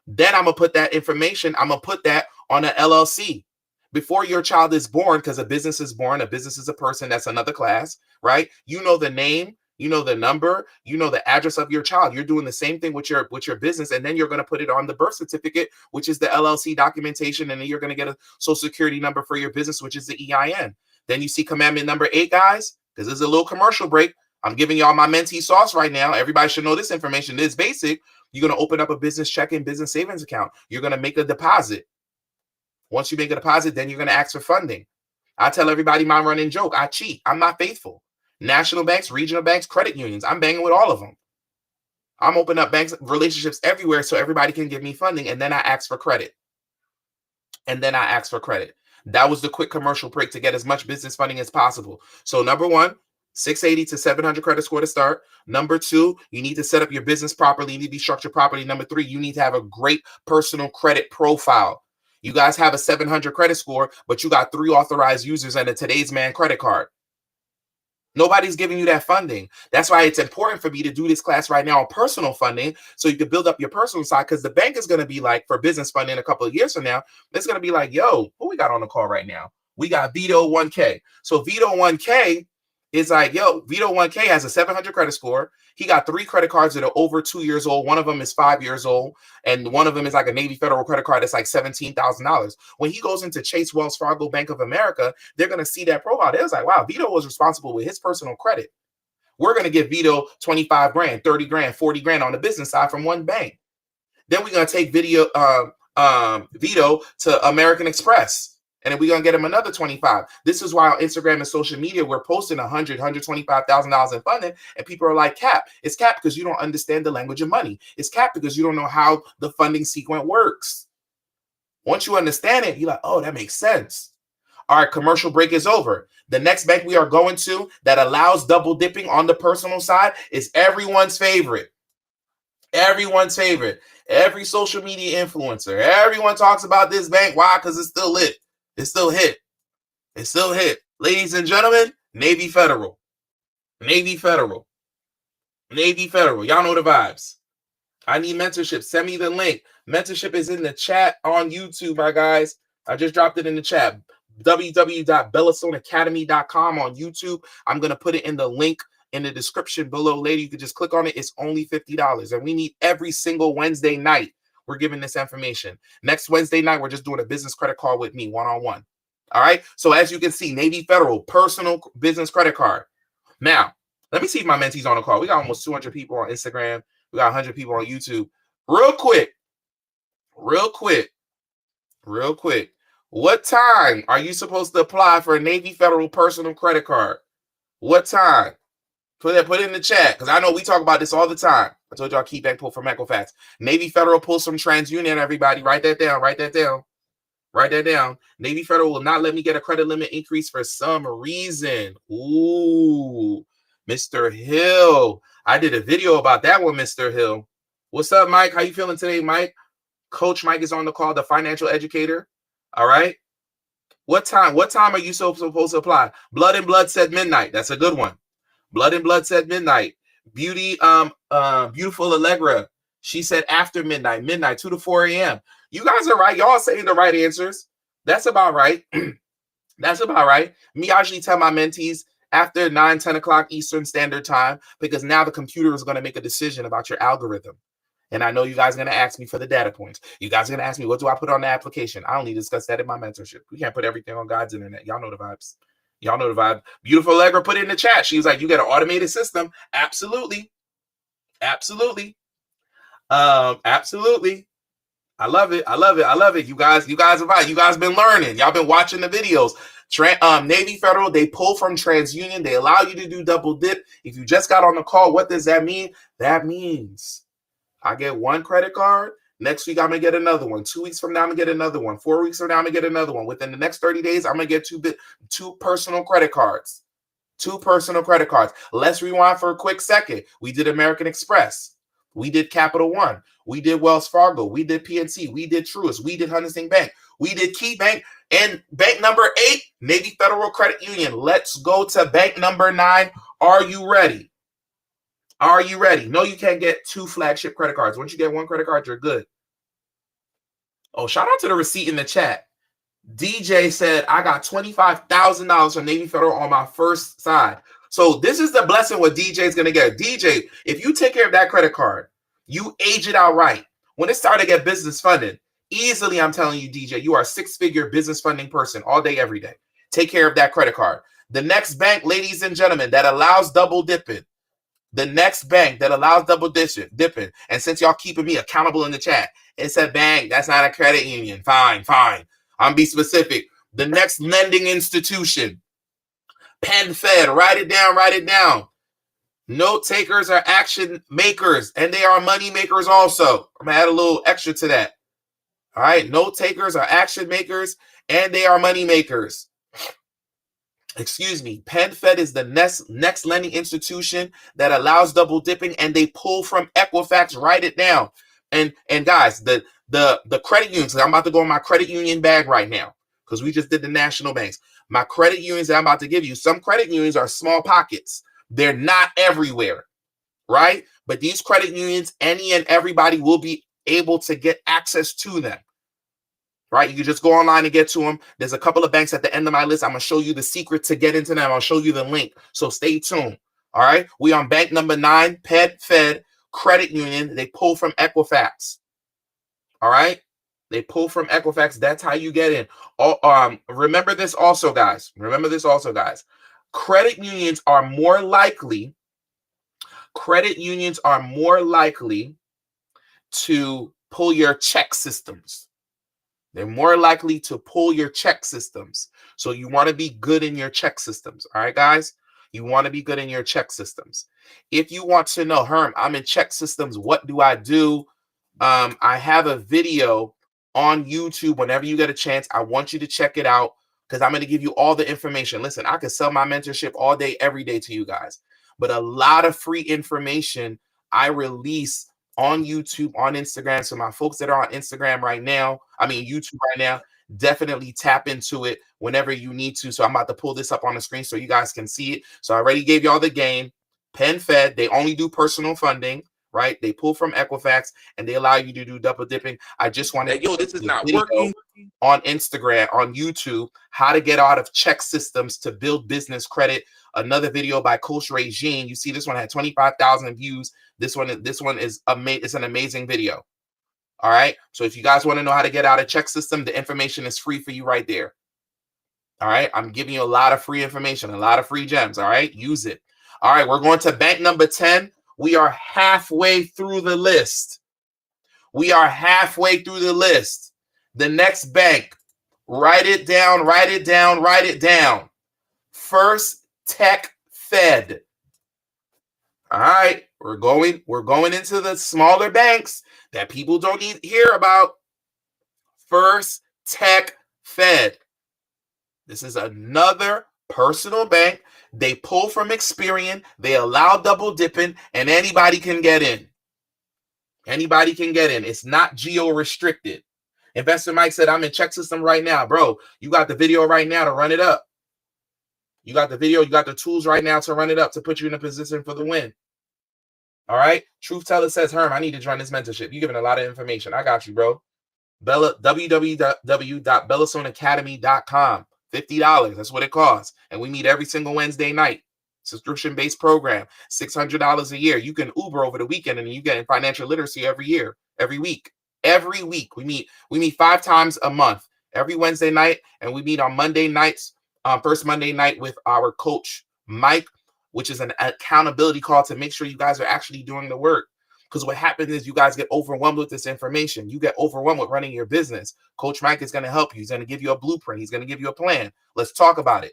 Then I'm going to put that information, I'm going to put that on an LLC. Before your child is born, because a business is born, a business is a person, that's another class, right? You know the name, you know the number, you know the address of your child. You're doing the same thing with your business, and then you're going to put it on the birth certificate, which is the LLC documentation, and then you're going to get a social security number for your business, which is the EIN. Then you see commandment number 8, guys, because this is a little commercial break. I'm giving y'all my mentee sauce right now. Everybody should know this information. It's basic. You're going to open up a business checking, business savings account. You're going to make a deposit. Once you make a deposit, then you're going to ask for funding. I tell everybody my running joke. I cheat. I'm not faithful. National banks, regional banks, credit unions. I'm banging with all of them. I'm opening up banks, relationships everywhere so everybody can give me funding. And then I ask for credit. That was the quick commercial break to get as much business funding as possible. So number one, 680 to 700 credit score to start. Number 2, you need to set up your business properly. You need to be structured properly. Number 3, you need to have a great personal credit profile. You guys have a 700 credit score, but you got 3 authorized users and a Today's Man credit card. Nobody's giving you that funding. That's why it's important for me to do this class right now on personal funding so you can build up your personal side, because the bank is going to be like, for business funding a couple of years from now, it's going to be like, yo, who we got on the call right now? We got Vito 1K. So Vito 1K is like, yo, Vito 1K has a 700 credit score. He got 3 credit cards that are over 2 years old. One of them is 5 years old. And one of them is like a Navy Federal credit card that's like $17,000. When he goes into Chase, Wells Fargo, Bank of America, they're going to see that profile. They're like, wow, Vito was responsible with his personal credit. We're going to give Vito 25 grand, 30 grand, 40 grand on the business side from one bank. Then we're going to take Vito to American Express. And then we're going to get him another 25. This is why on Instagram and social media, we're posting $100,000, $125,000 in funding. And people are like, cap. It's cap because you don't understand the language of money. It's cap because you don't know how the funding sequence works. Once you understand it, you're like, oh, that makes sense. All right, commercial break is over. The next bank we are going to that allows double dipping on the personal side is everyone's favorite. Everyone's favorite. Every social media influencer. Everyone talks about this bank. Why? Because it's still lit. It's still hit. It's still hit. Ladies and gentlemen, Navy Federal. Navy Federal. Navy Federal. Y'all know the vibes. I need mentorship. Send me the link. Mentorship is in the chat on YouTube, my guys. I just dropped it in the chat. www.bellastoneacademy.com on YouTube. I'm going to put it in the link in the description below later. You can just click on it. It's only $50. And we meet every single Wednesday night. We're giving this information. Next Wednesday night, we're just doing a business credit card with me, one-on-one. All right. So as you can see, Navy Federal personal business credit card. Now, let me see if my mentee's on the call. We got almost 200 people on Instagram. We got 100 people on YouTube. Real quick. What time are you supposed to apply for a Navy Federal personal credit card? What time? Put it in the chat, because I know we talk about this all the time. I told y'all Key Bank pull from Equifax. Navy Federal pulls from TransUnion, everybody. Write that down. Navy Federal will not let me get a credit limit increase for some reason. Ooh, Mr. Hill. I did a video about that one, Mr. Hill. What's up, Mike? How you feeling today, Mike? Coach Mike is on the call, the financial educator. All right. What time are you supposed to apply? Blood and Blood said midnight. That's a good one. Blood and Blood said midnight. Beautiful Allegra. She said after midnight, 2 to 4 a.m. You guys are right. Y'all saying the right answers. That's about right. That's about right. Me, I usually tell my mentees after 9, 10 o'clock Eastern Standard Time, because now the computer is going to make a decision about your algorithm. And I know you guys are going to ask me for the data points. You guys are going to ask me, what do I put on the application? I only discuss that in my mentorship. We can't put everything on God's internet. Y'all know the vibes. Beautiful Allegra put it in the chat. She was like, you get an automated system. Absolutely. Absolutely. I love it. You guys are right. You guys been learning. Y'all been watching the videos. Navy Federal, they pull from TransUnion. They allow you to do double dip. If you just got on the call, what does that mean? That means I get one credit card. Next week, I'm going to get another one. 2 weeks from now, I'm going to get another one. 4 weeks from now, I'm going to get another one. Within the next 30 days, I'm going to get two personal credit cards. 2 personal credit cards. Let's rewind for a quick second. We did American Express. We did Capital One. We did Wells Fargo. We did PNC. We did Truist. We did Huntington Bank. We did Key Bank. And bank number 8, Navy Federal Credit Union. Let's go to bank number 9. Are you ready? Are you ready? No, you can't get 2 flagship credit cards. Once you get 1 credit card, you're good. Oh, shout out to the receipt in the chat. DJ said, I got $25,000 from Navy Federal on my first side. So this is the blessing what DJ is going to get. DJ, if you take care of that credit card, you age it out right. When it's time to get business funded, easily, I'm telling you, DJ, you are a 6-figure business funding person all day, every day. Take care of that credit card. The next bank, ladies and gentlemen, that allows double dipping. The next bank that allows double dipping. And since y'all keeping me accountable in the chat, it's a bank. That's not a credit union. Fine. I'm be specific. The next lending institution, PenFed. Write it down. Note takers are action makers, and they are money makers also. I'm going to add a little extra to that. All right. Note takers are action makers, and they are money makers. Excuse me. PenFed is the next lending institution that allows double dipping, and they pull from Equifax. Write it down. And guys, the credit unions, I'm about to go in my credit union bag right now, because we just did the national banks. My credit unions that I'm about to give you, some credit unions are small pockets. They're not everywhere, right? But these credit unions, any and everybody will be able to get access to them. Right? You can just go online and get to them. There's a couple of banks at the end of my list. I'm going to show you the secret to get into them. I'll show you the link. So stay tuned. All right. We on bank number 9, PenFed Credit Union. They pull from Equifax. All right. They pull from Equifax. That's how you get in. Remember this also, guys. Credit unions are more likely to pull your ChexSystems. They're more likely to pull your ChexSystems. So you want to be good in your ChexSystems. All right, guys? You want to be good in your ChexSystems. If you want to know, Herm, I'm in ChexSystems. What do I do? I have a video on YouTube. Whenever you get a chance, I want you to check it out, because I'm going to give you all the information. Listen, I could sell my mentorship all day, every day to you guys. But a lot of free information I release on YouTube, on Instagram. So my folks that are on Instagram right now, YouTube right now, definitely tap into it whenever you need to. So I'm about to pull this up on the screen so you guys can see it. So I already gave y'all the game. PenFed, they only do personal funding, right? They pull from Equifax and they allow you to do double dipping. I just wanted, yo, this is not working on Instagram, on YouTube, how to get out of ChexSystems to build business credit. Another video by Coach Regine. You see, this one had 25,000 views. This one is amazing. It's an amazing video. All right. So if you guys want to know how to get out of ChexSystem, the information is free for you right there. All right. I'm giving you a lot of free information, a lot of free gems. All right. Use it. All right. We're going to bank number 10. We are halfway through the list. We are halfway through the list. The next bank, write it down, write it down, write it down. First Tech Fed. All right, we're going into the smaller banks that people don't hear about. First Tech Fed. This is another personal bank. They pull from Experian. They allow double dipping, and anybody can get in. Anybody can get in. It's not geo-restricted. Investor Mike said, I'm in ChexSystems right now. Bro, you got the video right now to run it up. You got the video. You got the tools right now to run it up, to put you in a position for the win. All right. Truth Teller says, Herm, I need to join this mentorship. You're giving a lot of information. I got you, bro. www.bellasonacademy.com. $50. That's what it costs. And we meet every single Wednesday night. Subscription-based program. $600 a year. You can Uber over the weekend and you get financial literacy every year, every week. Every week. We meet 5 times a month. Every Wednesday night. And we meet on Monday nights. First Monday night with our coach, Mike, which is an accountability call to make sure you guys are actually doing the work. Because what happens is you guys get overwhelmed with this information. You get overwhelmed with running your business. Coach Mike is going to help you. He's going to give you a blueprint. He's going to give you a plan. Let's talk about it.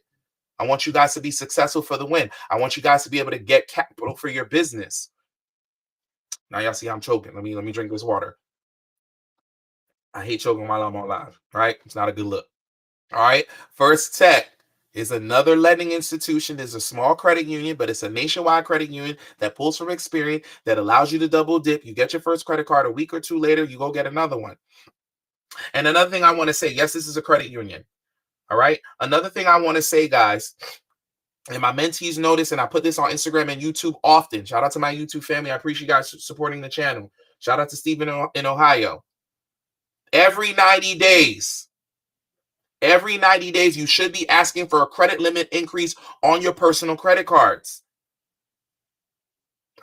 I want you guys to be successful for the win. I want you guys to be able to get capital for your business. Now y'all see I'm choking. Let me drink this water. I hate choking while I'm on live. Right? It's not a good look. All right. First Tech is another lending institution. It's a small credit union, but it's a nationwide credit union that pulls from Experian, that allows you to double dip. You get your first credit card, a week or two later, you go get another one. And another thing I want to say, yes, this is a credit union. All right. Another thing I want to say, guys, and my mentees notice, and I put this on Instagram and YouTube often. Shout out to my YouTube family. I appreciate you guys supporting the channel. Shout out to Stephen in Ohio. Every 90 days, you should be asking for a credit limit increase on your personal credit cards.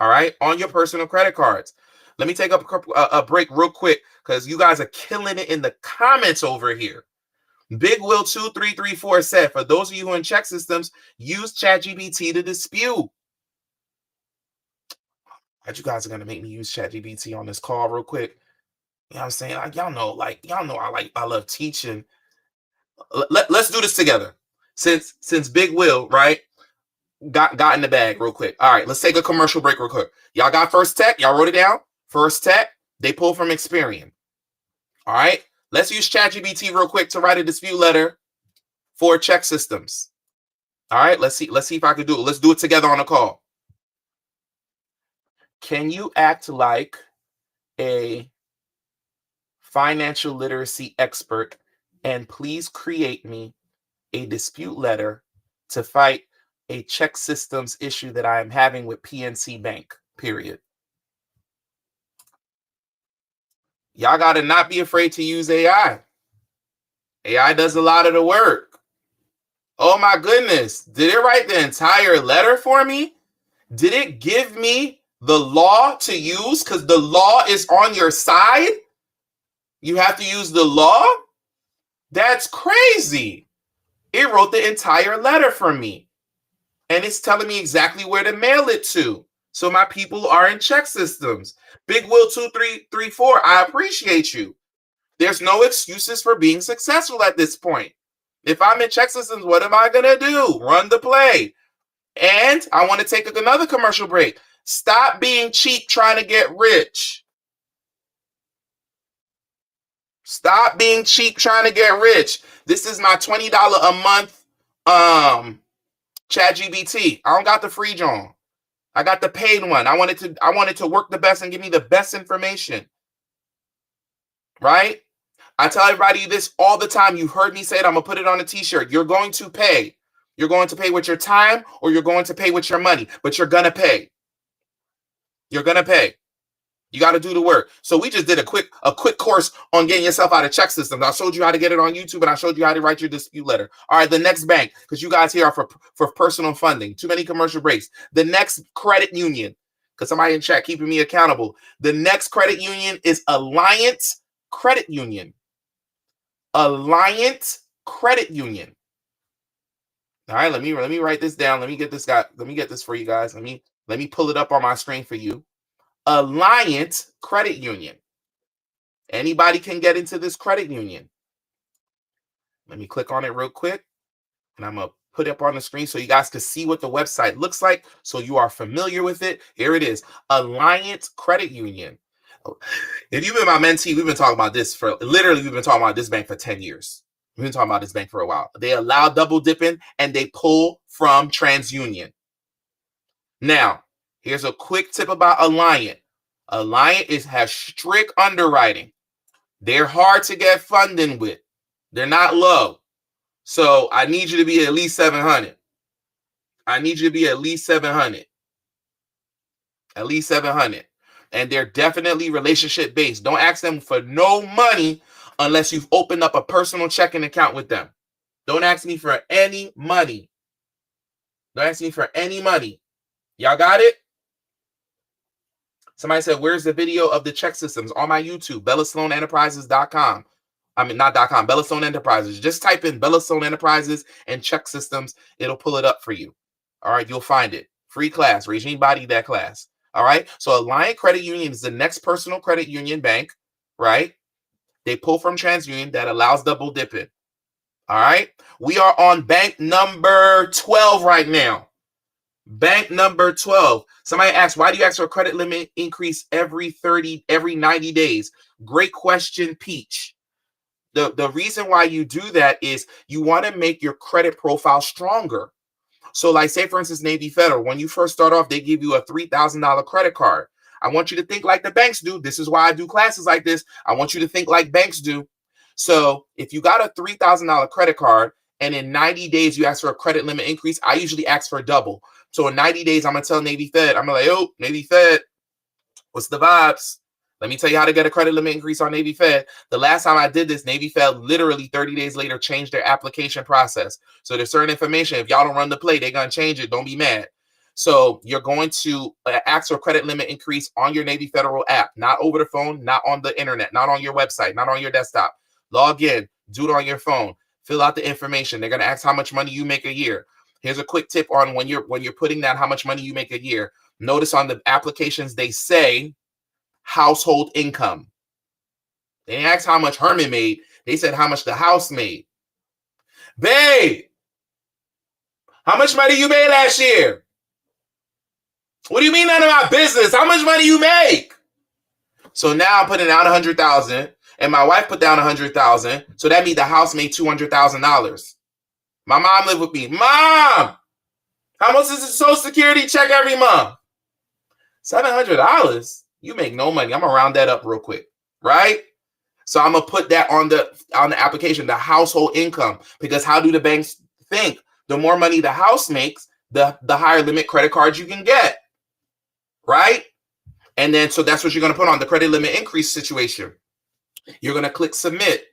All right, on your personal credit cards. Let me take a break real quick because you guys are killing it in the comments over here. Big Will 2334 said, for those of you who are in ChexSystems, use ChatGPT to dispute. You guys are gonna make me use ChatGPT on this call real quick. You know what I'm saying? Y'all know I love teaching. Let's do this together. Since Big Will, right, got in the bag real quick. All right, let's take a commercial break real quick. Y'all got First Tech? Y'all wrote it down? First Tech, they pull from Experian. All right, let's use ChatGPT real quick to write a dispute letter for ChexSystems. All right, let's see if I can do it. Let's do it together on a call. Can you act like a financial literacy expert and please create me a dispute letter to fight a ChexSystems issue that I am having with PNC Bank, period. Y'all got to not be afraid to use AI. AI does a lot of the work. Oh my goodness. Did it write the entire letter for me? Did it give me the law to use? Because the law is on your side. You have to use the law? That's crazy. It wrote the entire letter for me. And it's telling me exactly where to mail it to. So my people are in ChexSystems. Big Will 2334, I appreciate you. There's no excuses for being successful at this point. If I'm in ChexSystems, what am I going to do? Run the play. And I want to take another commercial break. Stop being cheap trying to get rich. Stop being cheap trying to get rich. This is my $20 a month ChatGPT. I don't got the free John. I got the paid one. I wanted to work the best and give me the best information. Right? I tell everybody this all the time. You heard me say it. I'm going to put it on a t-shirt. You're going to pay. You're going to pay with your time or you're going to pay with your money, but you're going to pay. You're going to pay. You got to do the work. So we just did a quick course on getting yourself out of ChexSystems. I showed you how to get it on YouTube, and I showed you how to write your dispute letter. All right, the next bank, because you guys here are for personal funding. Too many commercial breaks. The next credit union, because somebody in chat keeping me accountable. The next credit union is Alliance Credit Union. Alliance Credit Union. All right, let me write this down. Let me get this for you guys. Let me pull it up on my screen for you. Alliance Credit Union. Anybody can get into this credit union. Let me click on it real quick, and I'm going to put it up on the screen so you guys can see what the website looks like, so you are familiar with it. Here it is, Alliance Credit Union. If you've been my mentee, we've been talking about this we've been talking about this bank for 10 years. We've been talking about this bank for a while. They allow double dipping, and they pull from TransUnion. Now, here's a quick tip about Alliant. Alliant has strict underwriting. They're hard to get funding with. They're not low. So I need you to be at least 700. I need you to be at least 700. At least 700. And they're definitely relationship based. Don't ask them for no money unless you've opened up a personal checking account with them. Don't ask me for any money. Don't ask me for any money. Y'all got it? Somebody said, where's the video of the ChexSystems? On my YouTube, BellaStoneEnterprises.com. I mean, not .com, Bella Stone Enterprises. Just type in Bella Stone Enterprises and ChexSystems. It'll pull it up for you. All right, you'll find it. Free class. Regime body that class. All right, so Alliant Credit Union is the next personal credit union bank, right? They pull from TransUnion that allows double dipping. All right, we are on bank number 12 right now. Bank number 12. Somebody asked, why do you ask for a credit limit increase every 90 days? Great question, Peach. The reason why you do that is you want to make your credit profile stronger. So like, say, for instance, Navy Federal, when you first start off, they give you a $3,000 credit card. I want you to think like the banks do. This is why I do classes like this. I want you to think like banks do. So if you got a $3,000 credit card and in 90 days you ask for a credit limit increase, I usually ask for a double. So in 90 days, I'm going to tell Navy Fed, I'm like, oh, Navy Fed, what's the vibes? Let me tell you how to get a credit limit increase on Navy Fed. The last time I did this, Navy Fed literally 30 days later changed their application process. So there's certain information. If y'all don't run the play, they're going to change it. Don't be mad. So you're going to ask for a credit limit increase on your Navy Federal app, not over the phone, not on the internet, not on your website, not on your desktop. Log in, do it on your phone, fill out the information. They're going to ask how much money you make a year. Here's a quick tip on when you're putting down how much money you make a year. Notice on the applications, they say household income. They didn't ask how much Herman made. They said how much the house made. Babe, how much money you made last year? What do you mean none of my business? How much money you make? So now I'm putting down $100,000, and my wife put down $100,000. So that means the house made $200,000. My mom lived with me. Mom, how much is the Social Security check every month? $700. You make no money. I'm gonna round that up real quick, right? So I'm gonna put that on the application, the household income, because how do the banks think? The more money the house makes, the higher limit credit cards you can get, right? And then so that's what you're gonna put on the credit limit increase situation. You're gonna click submit,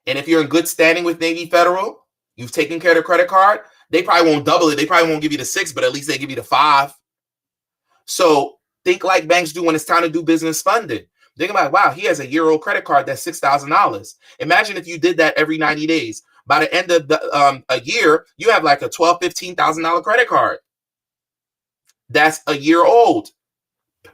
and if you're in good standing with Navy Federal, you've taken care of the credit card. They probably won't double it. They probably won't give you the 6, but at least they give you the 5. So think like banks do when it's time to do business funding. Think about, wow, he has a year-old credit card that's $6,000. Imagine if you did that every 90 days. By the end of a year, you have like a $12,000, $15,000 credit card. That's a year old.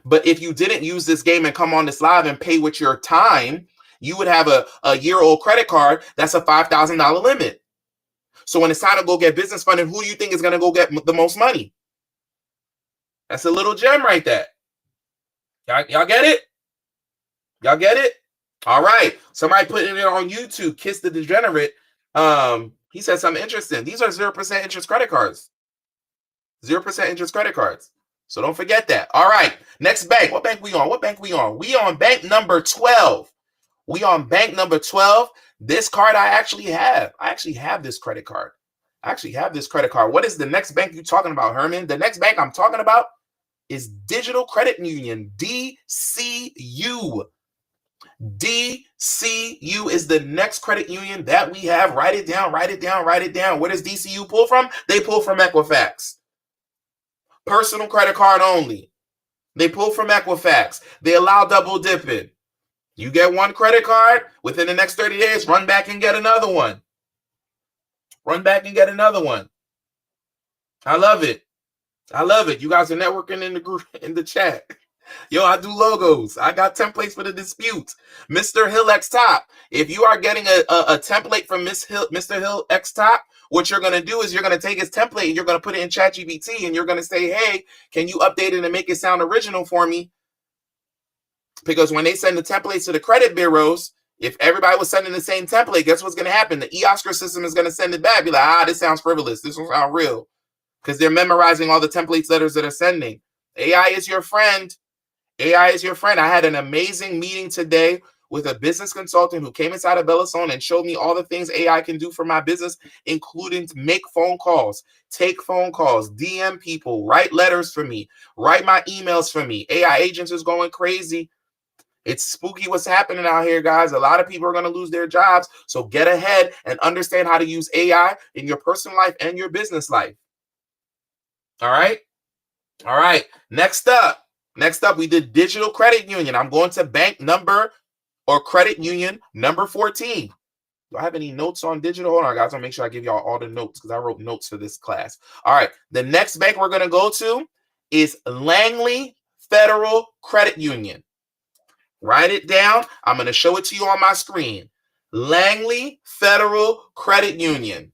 But if you didn't use this game and come on this live and pay with your time, you would have a year-old credit card that's a $5,000 limit. So when it's time to go get business funding, who do you think is going to go get the most money? That's a little gem right there. Y'all get it? Y'all get it? All right. Somebody putting it on YouTube, Kiss the Degenerate. He said something interesting. These are 0% interest credit cards. 0% interest credit cards. So don't forget that. All right. Next bank. What bank we on? What bank we on? We on bank number 12. We on bank number 12. This card I actually have. I actually have this credit card. I actually have this credit card. What is the next bank you talking about, Herman? The next bank I'm talking about is Digital Credit Union, DCU. DCU is the next credit union that we have. Write it down, write it down, write it down. Where does DCU pull from? They pull from Equifax. Personal credit card only. They pull from Equifax. They allow double dipping. You get one credit card, within the next 30 days, run back and get another one. Run back and get another one. I love it. I love it. You guys are networking in the group, in the chat. Yo, I do logos. I got templates for the disputes. Mr. Hill X Top. If you are getting a template from Mr. Hill X Top, what you're going to do is you're going to take his template and you're going to put it in ChatGPT and you're going to say, hey, can you update it and make it sound original for me? Because when they send the templates to the credit bureaus, if everybody was sending the same template, guess what's going to happen? The e-Oscar system is going to send it back. Be like, this sounds frivolous. This will sound real. Because they're memorizing all the templates letters that are sending. AI is your friend. AI is your friend. I had an amazing meeting today with a business consultant who came inside of Bellasone and showed me all the things AI can do for my business, including make phone calls, take phone calls, DM people, write letters for me, write my emails for me. AI agents is going crazy. It's spooky what's happening out here, guys. A lot of people are going to lose their jobs. So get ahead and understand how to use AI in your personal life and your business life. All right. All right. Next up, we did digital credit union. I'm going to bank number or credit union number 14. Do I have any notes on digital? Hold on, guys. I'll make sure I give y'all all the notes because I wrote notes for this class. All right. The next bank we're going to go to is Langley Federal Credit Union. Write it down. I'm going to show it to you on my screen. Langley Federal Credit Union.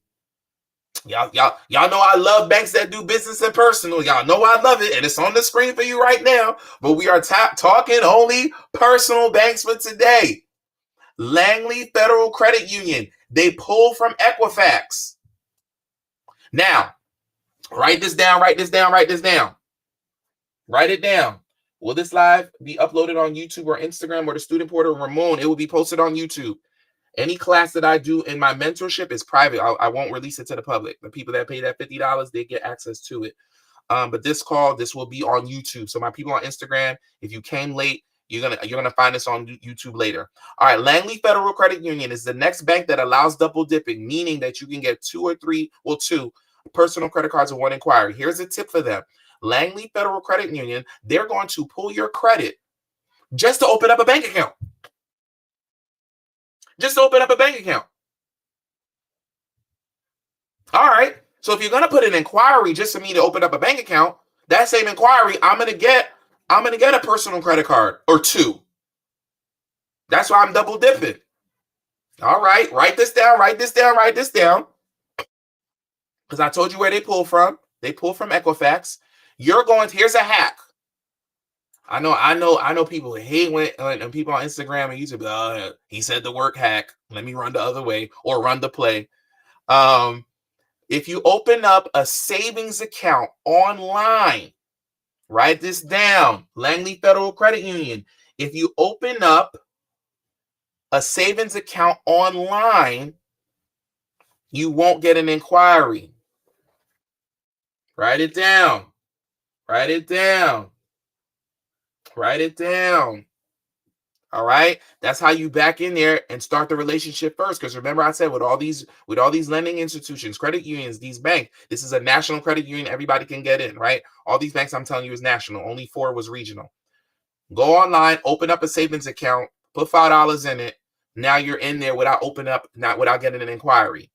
Y'all know I love banks that do business and personal. Y'all know I love it, and it's on the screen for you right now. But we are talking only personal banks for today. Langley Federal Credit Union. They pull from Equifax. Now, write this down, write this down, write this down. Write it down. Will this live be uploaded on YouTube or Instagram or the student portal? Ramon, it will be posted on YouTube. Any class that I do in my mentorship is private. I won't release it to the public. The people that pay that $50, they get access to it. But this will be on YouTube. So my people on Instagram, if you came late, you're gonna find this on YouTube later. All right, Langley Federal Credit Union is the next bank that allows double dipping, meaning that you can get two personal credit cards and one inquiry. Here's a tip for them. Langley Federal Credit Union, they're going to pull your credit just to open up a bank account. Just to open up a bank account. All right. So if you're going to put an inquiry just for me to open up a bank account, that same inquiry, I'm going to get a personal credit card or two. That's why I'm double dipping. All right. Write this down, write this down, write this down. Because I told you where they pull from. They pull from Equifax. Here's a hack. I know people hate when people on Instagram and YouTube, he said the word hack. Let me run the other way or run the play. If you open up a savings account online, write this down, Langley Federal Credit Union. If you open up a savings account online, you won't get an inquiry. Write it down. Write it down. Write it down. All right. That's how you back in there and start the relationship first. Because remember, I said with all these lending institutions, credit unions, these banks, this is a national credit union. Everybody can get in, right? All these banks I'm telling you is national. Only 4 was regional. Go online, open up a savings account, put $5 in it. Now you're in there without getting an inquiry.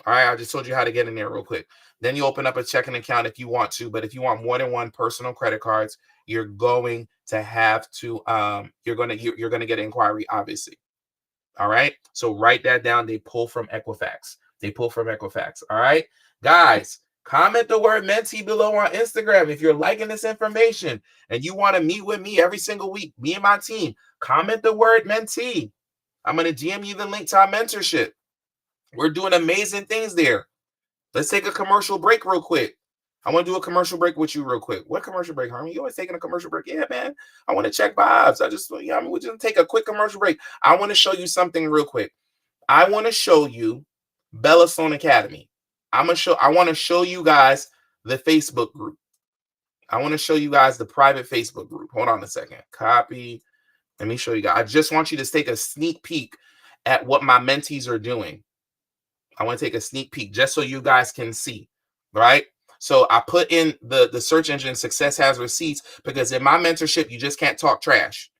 All right. I just told you how to get in there real quick. Then you open up a checking account if you want to. But if you want more than one personal credit cards, you're going to have to you're going to get an inquiry, obviously. All right. So write that down. They pull from Equifax. All right, guys, comment the word mentee below on Instagram if you're liking this information and you want to meet with me every single week, me and my team. Comment the word mentee. I'm going to DM you the link to our mentorship. We're doing amazing things there. Let's take a commercial break real quick. I want to do a commercial break with you real quick. What commercial break, Harmony? You always taking a commercial break? Yeah, man. I want to check vibes. We're just take a quick commercial break. I want to show you something real quick. I want to show you Bellasone Academy. I want to show you guys the Facebook group. I want to show you guys the private Facebook group. Hold on a second. Copy. Let me show you guys. I just want you to take a sneak peek at what my mentees are doing. I want to take a sneak peek just so you guys can see, right? So I put in the search engine success has receipts, because in my mentorship, you just can't talk trash.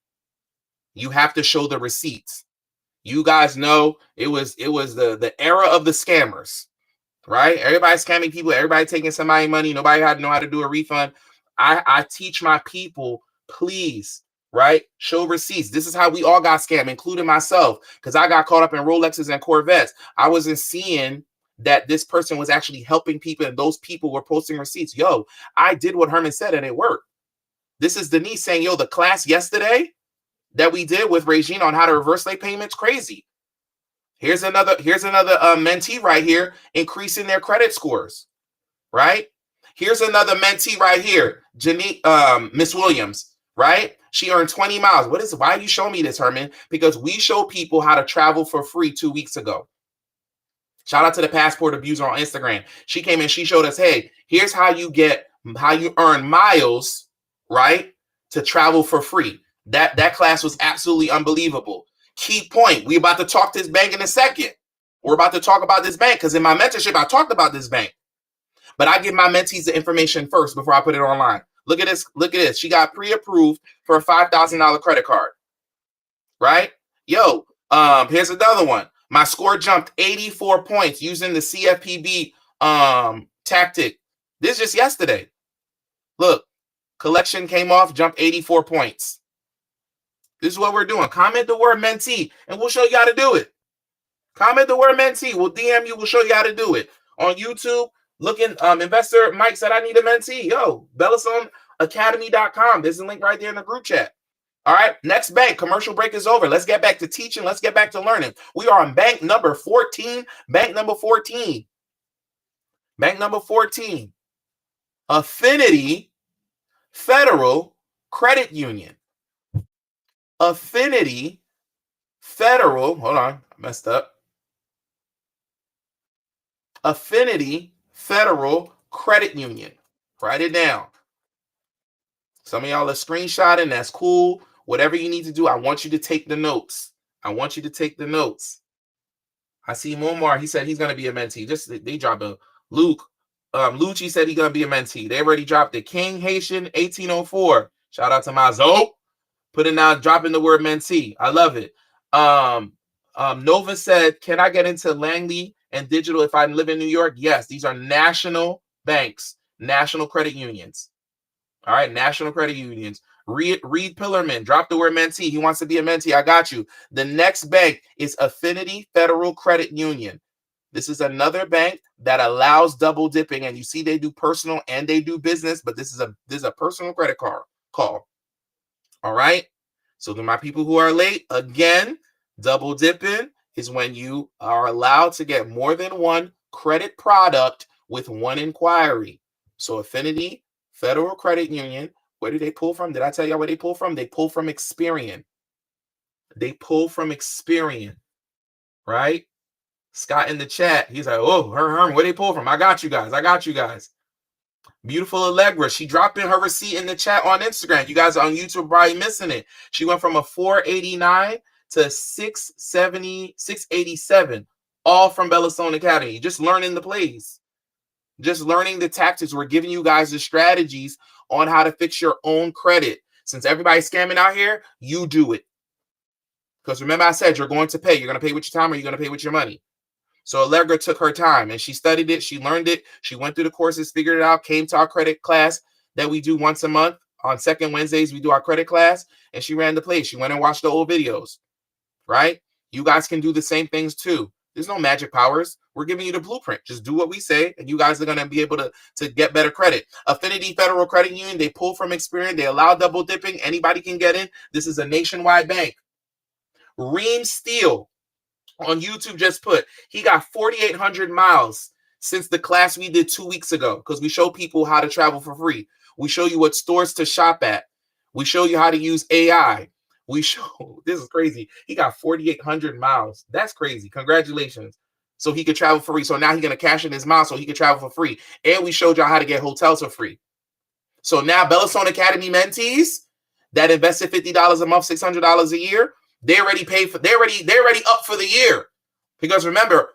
You have to show the receipts. You guys know it was the era of the scammers, right? Everybody scamming people, everybody taking somebody money, nobody had to know how to do a refund. I teach my people, please, right? Show receipts. This is how we all got scammed, including myself, because I got caught up in Rolexes and Corvettes. I wasn't seeing that this person was actually helping people, and those people were posting receipts. Yo, I did what Herman said and it worked. This is Denise saying, yo, the class yesterday that we did with Regine on how to reverse late payments, crazy. Here's another mentee right here, increasing their credit scores, right? Here's another mentee right here, Miss Williams, right? She earned 20 miles. Why are you showing me this, Herman? Because we show people how to travel for free 2 weeks ago. Shout out to the passport abuser on Instagram. She came in, she showed us, hey, here's how you earn miles, right? To travel for free. That class was absolutely unbelievable. Key point. We about to talk this bank in a second. We're about to talk about this bank because in my mentorship, I talked about this bank. But I give my mentees the information first before I put it online. Look at this. Look at this. She got pre-approved for a $5,000 credit card. Right? Yo, here's another one. My score jumped 84 points using the CFPB tactic. This is just yesterday. Look, collection came off, jumped 84 points. This is what we're doing. Comment the word mentee, and we'll show you how to do it. Comment the word mentee. We'll DM you. We'll show you how to do it. On YouTube, Investor Mike said, I need a mentee. Yo, BellasonAcademy.com. There's a link right there in the group chat. All right, next bank. Commercial break is over. Let's get back to teaching. Let's get back to learning. We are on bank number 14. Bank number 14. Bank number 14. Affinity Federal Credit Union. Affinity Federal, hold on, I messed up. Affinity Federal Credit Union. Write it down. Some of y'all are screenshotting. That's cool. Whatever you need to do, I want you to take the notes. I want you to take the notes. I see Momar. He said he's going to be a mentee. They dropped a Luke. Lucci said he's going to be a mentee. They already dropped it. King Haitian 1804. Shout out to Mazo. Putting out, dropping the word mentee. I love it. Nova said, can I get into Langley and digital if I live in New York? Yes, these are national banks, national credit unions. All right, national credit unions. Reed Pillerman, drop the word mentee. He wants to be a mentee. I got you. The next bank is Affinity Federal Credit Union. This is another bank that allows double dipping, and you see they do personal and they do business, but this is a personal credit card call. All right. So to my people who are late, again, double dipping is when you are allowed to get more than one credit product with one inquiry. So Affinity Federal Credit Union, where do they pull from? Did I tell y'all where they pull from? They pull from Experian. They pull from Experian, right? Scott in the chat, he's like, oh, Herm, where they pull from? I got you guys. I got you guys. Beautiful Allegra, she dropped in her receipt in the chat on Instagram. You guys on YouTube probably missing it. She went from a 489 to 670, 687, all from Bellastone Academy. Just learning the plays, just learning the tactics. We're giving you guys the strategies on how to fix your own credit. Since everybody's scamming out here, you do it. Because remember I said you're going to pay. You're going to pay with your time or you're going to pay with your money. So Allegra took her time and she studied it. She learned it. She went through the courses, figured it out, came to our credit class that we do once a month. On second Wednesdays, we do our credit class, and she ran the place. She went and watched the old videos, right? You guys can do the same things too. There's no magic powers. We're giving you the blueprint. Just do what we say, and you guys are going to be able to get better credit. Affinity Federal Credit Union, they pull from Experian. They allow double dipping. Anybody can get in. This is a nationwide bank. Ream Steel on YouTube just put, he got 4,800 miles since the class we did 2 weeks ago, because we show people how to travel for free. We show you what stores to shop at. We show you how to use AI. We show, this is crazy. He got 4,800 miles. That's crazy. Congratulations. So he could travel for free. So now he's going to cash in his miles so he could travel for free. And we showed y'all how to get hotels for free. So now Bellastone Academy mentees that invested $50 a month, $600 a year, they already paid for, they're already up for the year. Because remember,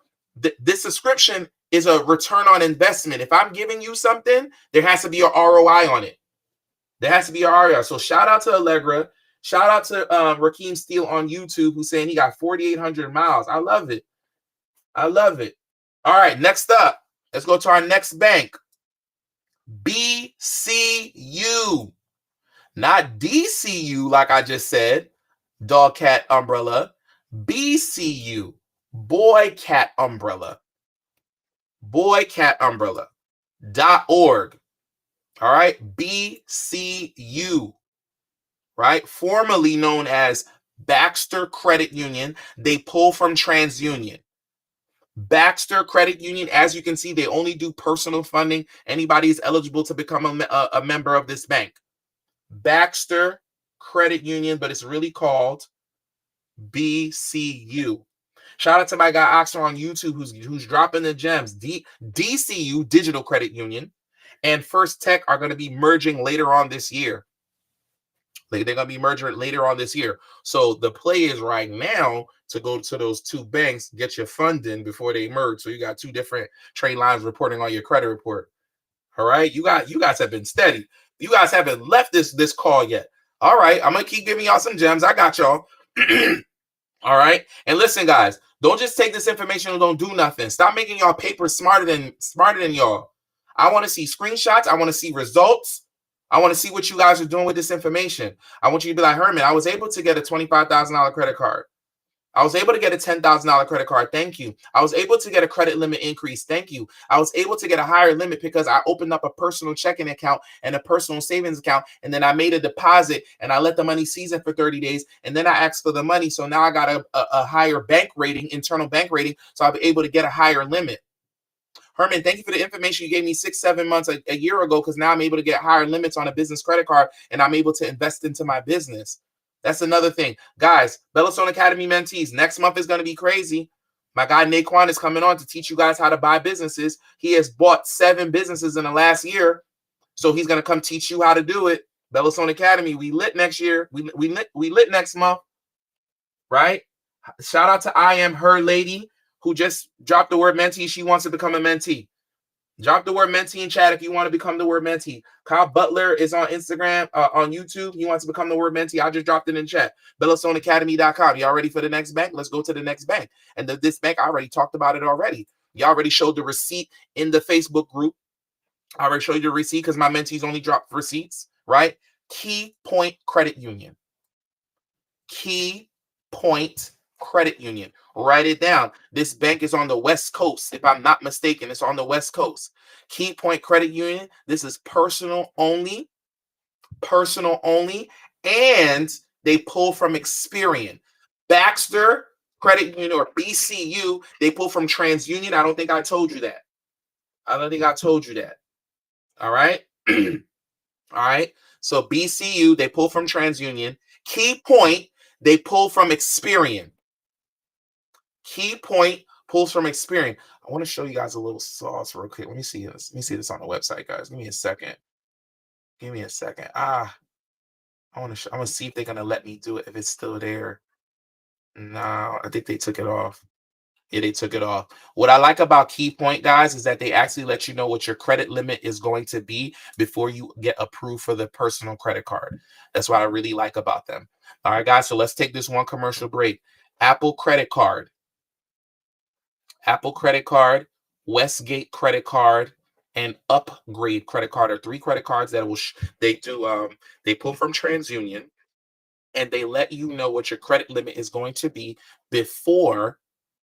this subscription is a return on investment. If I'm giving you something, there has to be an ROI on it. There has to be an ROI. So shout out to Allegra. Shout out to Rakeem Steele on YouTube, who's saying he got 4,800 miles. I love it. I love it. All right, next up, let's go to our next bank. BCU. Not DCU, like I just said, dog, cat, umbrella. BCU, boy, cat, umbrella. Boy, cat, umbrella.org. All right, BCU, right? Formerly known as Baxter Credit Union. They pull from TransUnion. Baxter Credit Union, as you can see, they only do personal funding. Anybody is eligible to become a member of this bank. Baxter Credit Union, but it's really called BCU. Shout out to my guy Oxford on YouTube who's dropping the gems. DCU, Digital Credit Union, and First Tech are going to be merging later on this year. They're going to be merging later on this year. So the play is right now to go to those two banks, get your funding before they merge. So you got two different trade lines reporting on your credit report. All right, you guys have been steady. You guys haven't left this call yet. All right, I'm gonna keep giving y'all some gems. I got y'all. All right, and listen, guys, don't just take this information and don't do nothing. Stop making y'all papers smarter than y'all. I want to see screenshots. I want to see results. I want to see what you guys are doing with this information. I want you to be like, Herman, I was able to get a $25,000 credit card. I was able to get a $10,000 credit card. Thank you. I was able to get a credit limit increase. Thank you. I was able to get a higher limit because I opened up a personal checking account and a personal savings account. And then I made a deposit and I let the money season for 30 days. And then I asked for the money. So now I got a higher bank rating, internal bank rating. So I'll be able to get a higher limit. Herman, thank you for the information you gave me 6-7 months a year ago, because now I'm able to get higher limits on a business credit card and I'm able to invest into my business. That's another thing. Guys, Bellastone Academy mentees, next month is going to be crazy. My guy Naquan is coming on to teach you guys how to buy businesses. He has bought 7 businesses in the last year. So he's going to come teach you how to do it. Bellastone Academy, we lit next year. We lit next month, right? Shout out to I Am Her Lady, who just dropped the word mentee. She wants to become a mentee. Drop the word mentee in chat if you want to become the word mentee. Kyle Butler is on Instagram, on YouTube. He wants to become the word mentee. I just dropped it in chat. BellostoneAcademy.com. Y'all ready for the next bank? Let's go to the next bank. And this bank, I already talked about it already. Y'all already showed the receipt in the Facebook group. I already showed you the receipt because my mentees only drop receipts, right? Key Point Credit Union. Key Point Credit Union. Write it down. This bank is on the West Coast. If I'm not mistaken, it's on the West Coast. Key Point Credit Union. This is personal only, and they pull from Experian. Baxter Credit Union, or BCU, they pull from TransUnion. I don't think I told you that. All right. All right. So BCU, they pull from TransUnion. Key Point, they pull from Experian. Key Point pulls from Experian. I want to show you guys a little sauce real quick. Let me see this. Let me see this on the website, guys. Give me a second. I want to see if they're gonna let me do it if it's still there. No, I think they took it off. Yeah, they took it off. What I like about Key Point, guys, is that they actually let you know what your credit limit is going to be before you get approved for the personal credit card. That's what I really like about them. All right, guys, so let's take this one commercial break. Apple credit card, Westgate credit card, and Upgrade credit card are 3 credit cards that they pull from TransUnion, and they let you know what your credit limit is going to be before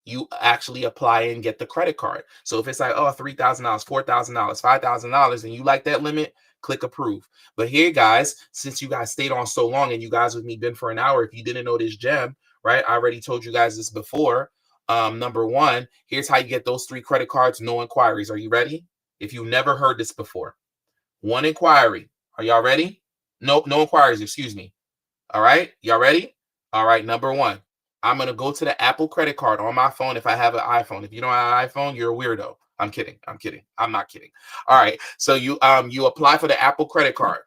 you actually apply and get the credit card. So if it's like, oh, $3,000, $4,000, $5,000, and you like that limit, click approve. But here, guys, since you guys stayed on so long and you guys with me been for an hour, if you didn't know this gem, right? I already told you guys this before. Number 1, here's how you get those 3 credit cards, no inquiries. Are you ready? If you've never heard this before, 1 inquiry. Are y'all ready? No inquiries, excuse me. All right, y'all ready? All right, number 1. I'm going to go to the Apple credit card on my phone if I have an iPhone. If you don't have an iPhone, you're a weirdo. I'm kidding. I'm kidding. I'm not kidding. All right. So you apply for the Apple credit card.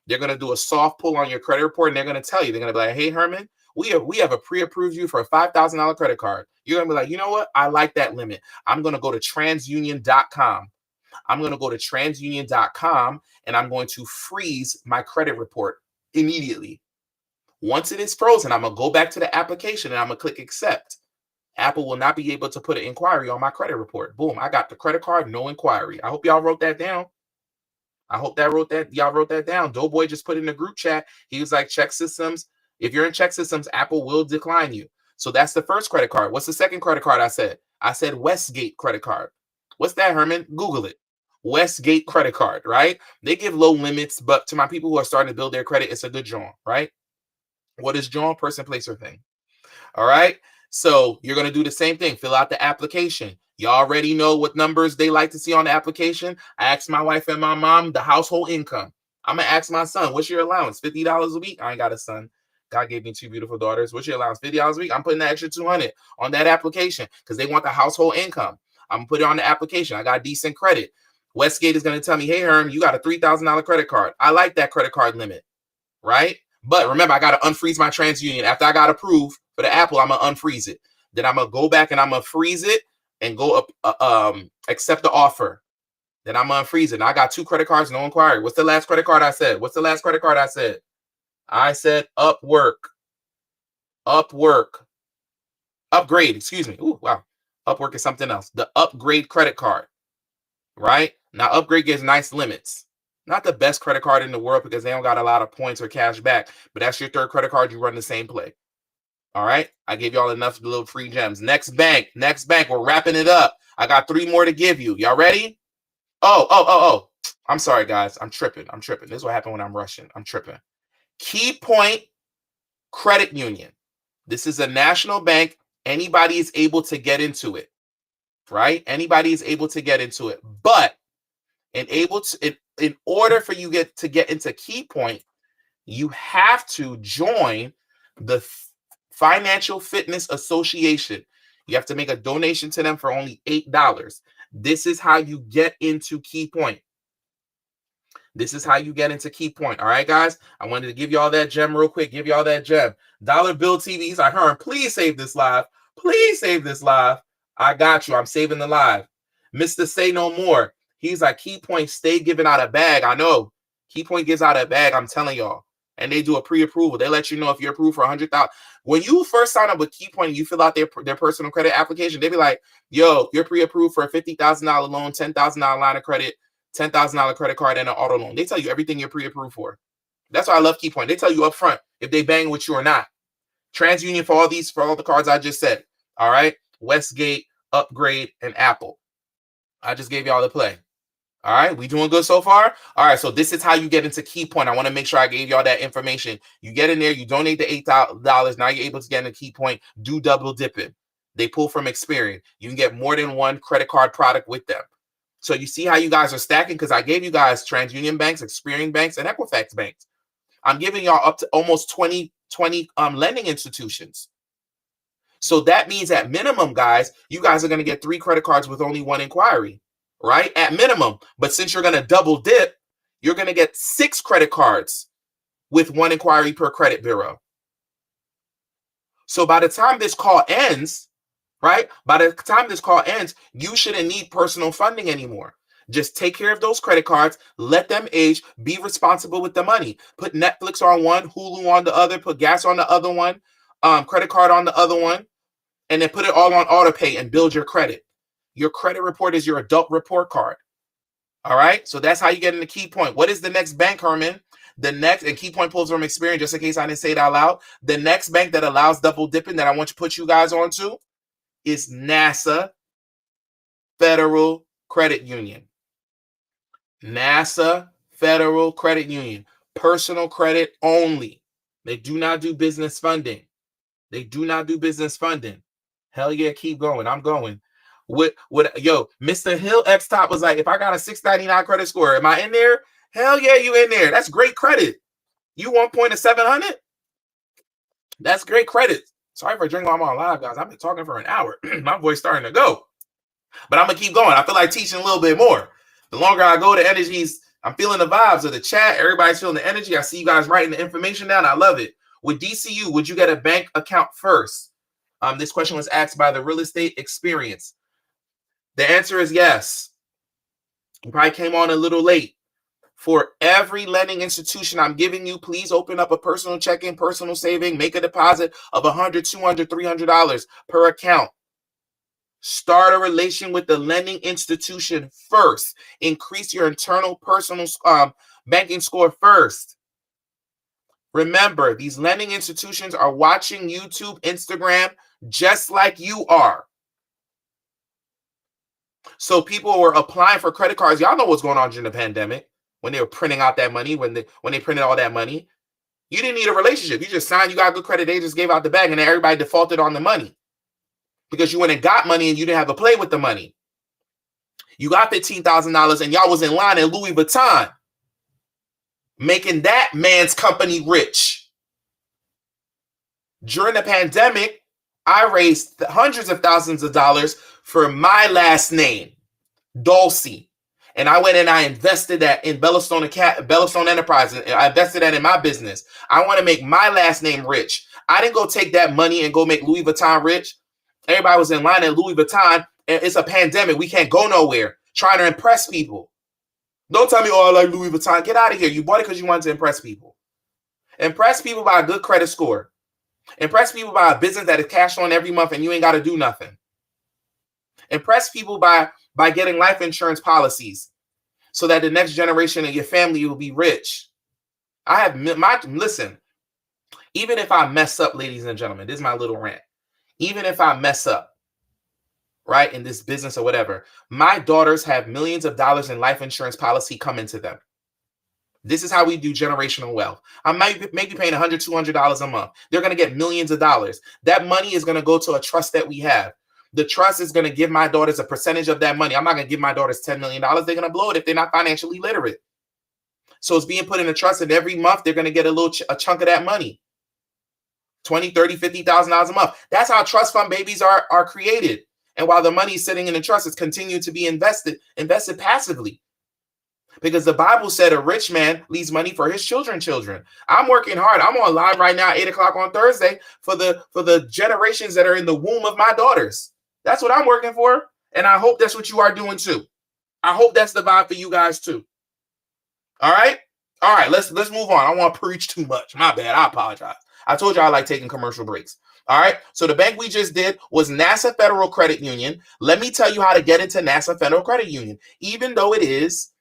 They're gonna do a soft pull on your credit report, and they're gonna tell you, they're gonna be like, hey Herman, we have a pre-approved you for a $5,000 credit card. You're gonna be like, you know what? I like that limit. I'm gonna go to transunion.com. I'm gonna go to transunion.com and I'm going to freeze my credit report immediately. Once it is frozen, I'm gonna go back to the application and I'm gonna click accept. Apple will not be able to put an inquiry on my credit report. Boom, I got the credit card, no inquiry. I hope y'all wrote that down. I hope y'all wrote that down. Doughboy just put in the group chat. He was like, ChexSystems. If you're in ChexSystems, Apple will decline you. So that's the first credit card. What's the second credit card I said? I said Westgate credit card. What's that, Herman? Google it. Westgate credit card, right? They give low limits, but to my people who are starting to build their credit, it's a good job, right? What is John? Person, place, or thing. All right. So you're going to do the same thing. Fill out the application. You already know what numbers they like to see on the application. I asked my wife and my mom the household income. I'm going to ask my son, what's your allowance? $50 a week? I ain't got a son. God gave me two beautiful daughters. What's your allowance? $50 a week? I'm putting that extra 200 on that application because they want the household income. I'm going to put it on the application. I got decent credit. Westgate is going to tell me, hey, Herm, you got a $3,000 credit card. I like that credit card limit, right? But remember, I got to unfreeze my TransUnion. After I got approved for the Apple, I'm going to unfreeze it. Then I'm going to go back and I'm going to freeze it and go up, accept the offer. Then I'm going to unfreeze it. And I got 2 credit cards, no inquiry. What's the last credit card I said? What's the last credit card I said? I said Upwork. Upgrade, excuse me. Ooh, wow. Upwork is something else. The Upgrade credit card, right? Now, Upgrade gives nice limits. Not the best credit card in the world because they don't got a lot of points or cash back, but that's your third credit card. You run the same play. All right. I gave y'all enough little free gems. Next bank. We're wrapping it up. I got 3 more to give you. Y'all ready? Oh. I'm sorry, guys. I'm tripping. This is what happened when I'm rushing. I'm tripping. Key Point Credit Union. This is a national bank. Anybody is able to get into it, right? Anybody is able to get into it. But in order for you to get into Key Point, you have to join the Financial Fitness Association. You have to make a donation to them for only $8. This is how you get into Key Point. All right, guys. I wanted to give y'all that gem real quick. Dollar Bill TV. He's like, Herm, please save this live. I got you. I'm saving the live. Mr. Say No More. He's like, Key Point stay giving out a bag. I know. Key Point gives out a bag. I'm telling y'all. And they do a pre-approval. They let you know if you're approved for $100,000. When you first sign up with Key Point, you fill out their personal credit application. They be like, yo, you're pre-approved for a $50,000 loan, $10,000 line of credit, $10,000 credit card, and an auto loan. They tell you everything you're pre-approved for. That's why I love Key Point. They tell you up front if they bang with you or not. TransUnion for all the cards I just said. All right. Westgate, Upgrade, and Apple. I just gave y'all the play. All right, we doing good so far? All right, so this is how you get into Key Point. I want to make sure I gave y'all that information. You get in there, you donate the $8. Now you're able to get into Key Point. Do double dipping. They pull from Experian. You can get more than one credit card product with them. So you see how you guys are stacking? Because I gave you guys TransUnion banks, Experian banks, and Equifax banks. I'm giving y'all up to almost 20 lending institutions. So that means at minimum, guys, you guys are going to get 3 credit cards with only 1 inquiry. Right? At minimum. But since you're going to double dip, you're going to get 6 credit cards with 1 inquiry per credit bureau. So by the time this call ends, right? You shouldn't need personal funding anymore. Just take care of those credit cards, let them age, be responsible with the money. Put Netflix on one, Hulu on the other, put gas on the other one, credit card on the other one, and then put it all on auto pay and build your credit. Your credit report is your adult report card. All right. So that's how you get into Key Point. What is the next bank, Herman? And Key Point pulls from Experian, just in case I didn't say it out loud. The next bank that allows double dipping that I want to put you guys onto is NASA Federal Credit Union. NASA Federal Credit Union. Personal credit only. They do not do business funding. Hell yeah, keep going. I'm going. Mr. Hill X Top was like, if I got a 699 credit score, am I in there? Hell yeah, you in there. That's great credit. You 1 point of 700? That's great credit. Sorry for drinking while I'm on live, guys. I've been talking for an hour. My voice starting to go. But I'm going to keep going. I feel like teaching a little bit more. The longer I go, the energies, I'm feeling the vibes of the chat. Everybody's feeling the energy. I see you guys writing the information down. I love it. With DCU, would you get a bank account first? This question was asked by the Real Estate Experience. The answer is yes. You probably came on a little late. For every lending institution I'm giving you, please open up a personal checking, personal saving, make a deposit of $100, $200, $300 per account. Start a relation with the lending institution first. Increase your internal personal banking score first. Remember, these lending institutions are watching YouTube, Instagram, just like you are. So people were applying for credit cards. Y'all know what's going on during the pandemic when they were printing out that money, when they printed all that money. You didn't need a relationship. You just signed, you got good credit, they just gave out the bag, and then everybody defaulted on the money because you went and got money and you didn't have to play with the money. You got $15,000 and y'all was in line at Louis Vuitton, making that man's company rich. During the pandemic, I raised hundreds of thousands of dollars for my last name, Dulcie. And I went and I invested that in Bellastone Enterprises. I invested that in my business. I want to make my last name rich. I didn't go take that money and go make Louis Vuitton rich. Everybody was in line at Louis Vuitton. And it's a pandemic. We can't go nowhere. Trying to impress people. Don't tell me, oh, I like Louis Vuitton. Get out of here. You bought it because you wanted to impress people. Impress people by a good credit score. Impress people by a business that is cash on every month and you ain't got to do nothing. Impress people by getting life insurance policies so that the next generation of your family will be rich. Listen, even if I mess up, ladies and gentlemen, this is my little rant. Even if I mess up, right, in this business or whatever, my daughters have millions of dollars in life insurance policy coming to them. This is how we do generational wealth. I might be paying $100, $200 a month. They're going to get millions of dollars. That money is going to go to a trust that we have. The trust is going to give my daughters a percentage of that money. I'm not going to give my daughters $10 million. They're going to blow it if they're not financially literate. So it's being put in a trust, and every month they're going to get a chunk of that money. $20,000, $30,000, $50,000 a month. That's how trust fund babies are created. And while the money is sitting in the trust, it's continuing to be invested passively. Because the Bible said a rich man leaves money for his children. I'm working hard. I'm on live right now, 8 o'clock on Thursday for the generations that are in the womb of my daughters. That's what I'm working for. And I hope that's what you are doing too. I hope that's the vibe for you guys too. All right. All right. Let's move on. I don't want to preach too much. My bad. I apologize. I told you I like taking commercial breaks. All right. So the bank we just did was NASA Federal Credit Union. Let me tell you how to get into NASA Federal Credit Union. Even though it is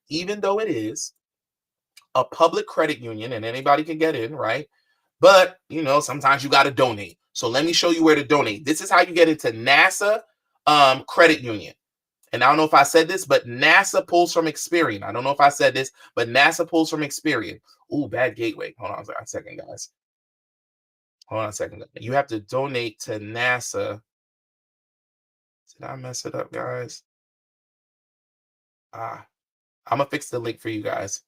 a public credit union and anybody can get in, right? But, sometimes you got to donate. So let me show you where to donate. This is how you get into NASA Credit Union. And I don't know if I said this, but NASA pulls from Experian. I don't know if I said this, but NASA pulls from Experian. Ooh, bad gateway. Hold on a second, guys. Hold on a second. You have to donate to NASA. Did I mess it up, guys? I'm going to fix the link for you guys.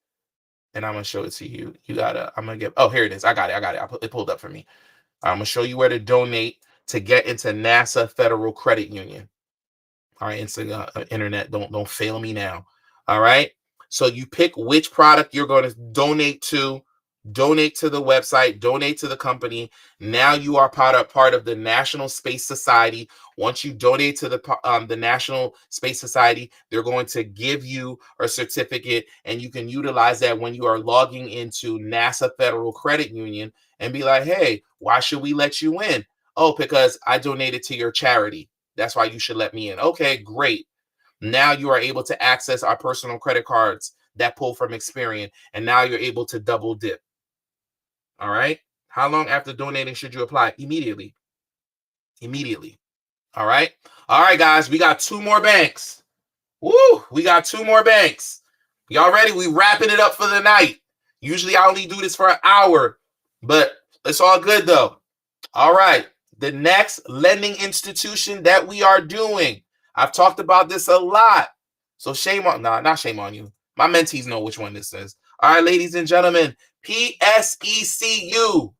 And I'm going to show it to you. Here it is. I got it. It pulled up for me. I'm going to show you where to donate to get into NASA Federal Credit Union. All right, internet, don't fail me now. All right. So you pick which product you're going to donate to the website, donate to the company. Now you are part of the National Space Society. Once you donate to the National Space Society, they're going to give you a certificate, and you can utilize that when you are logging into NASA Federal Credit Union and be like, hey, why should we let you in? Oh, because I donated to your charity. That's why you should let me in. Okay, great. Now you are able to access our personal credit cards that pull from Experian, and now you're able to double dip. All right. How long after donating should you apply? Immediately. All right. All right, guys. We got 2 more banks. Woo! We got 2 more banks. Y'all ready? We wrapping it up for the night. Usually I only do this for an hour, but it's all good though. All right. The next lending institution that we are doing. I've talked about this a lot. So not shame on you. My mentees know which one this is. All right, ladies and gentlemen, PSECU.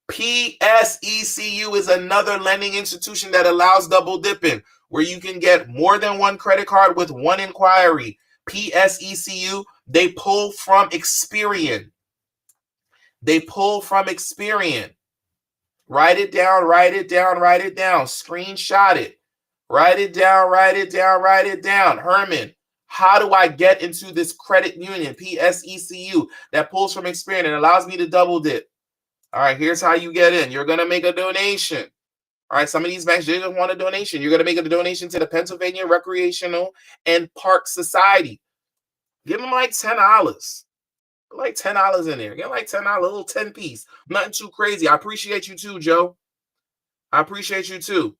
PSECU is another lending institution that allows double dipping, where you can get more than one credit card with one inquiry. PSECU, they pull from Experian. They pull from Experian. Write it down, write it down, write it down. Screenshot it. Write it down, write it down, write it down. Herman, how do I get into this credit union, PSECU, that pulls from Experian and allows me to double dip? All right, here's how you get in. You're going to make a donation. All right, some of these banks, they just want a donation. You're going to make a donation to the Pennsylvania Recreational and Park Society. Give them like $10. Like $10 in there. Get like $10, a little 10 piece. Nothing too crazy. I appreciate you too, Joe. I appreciate you too.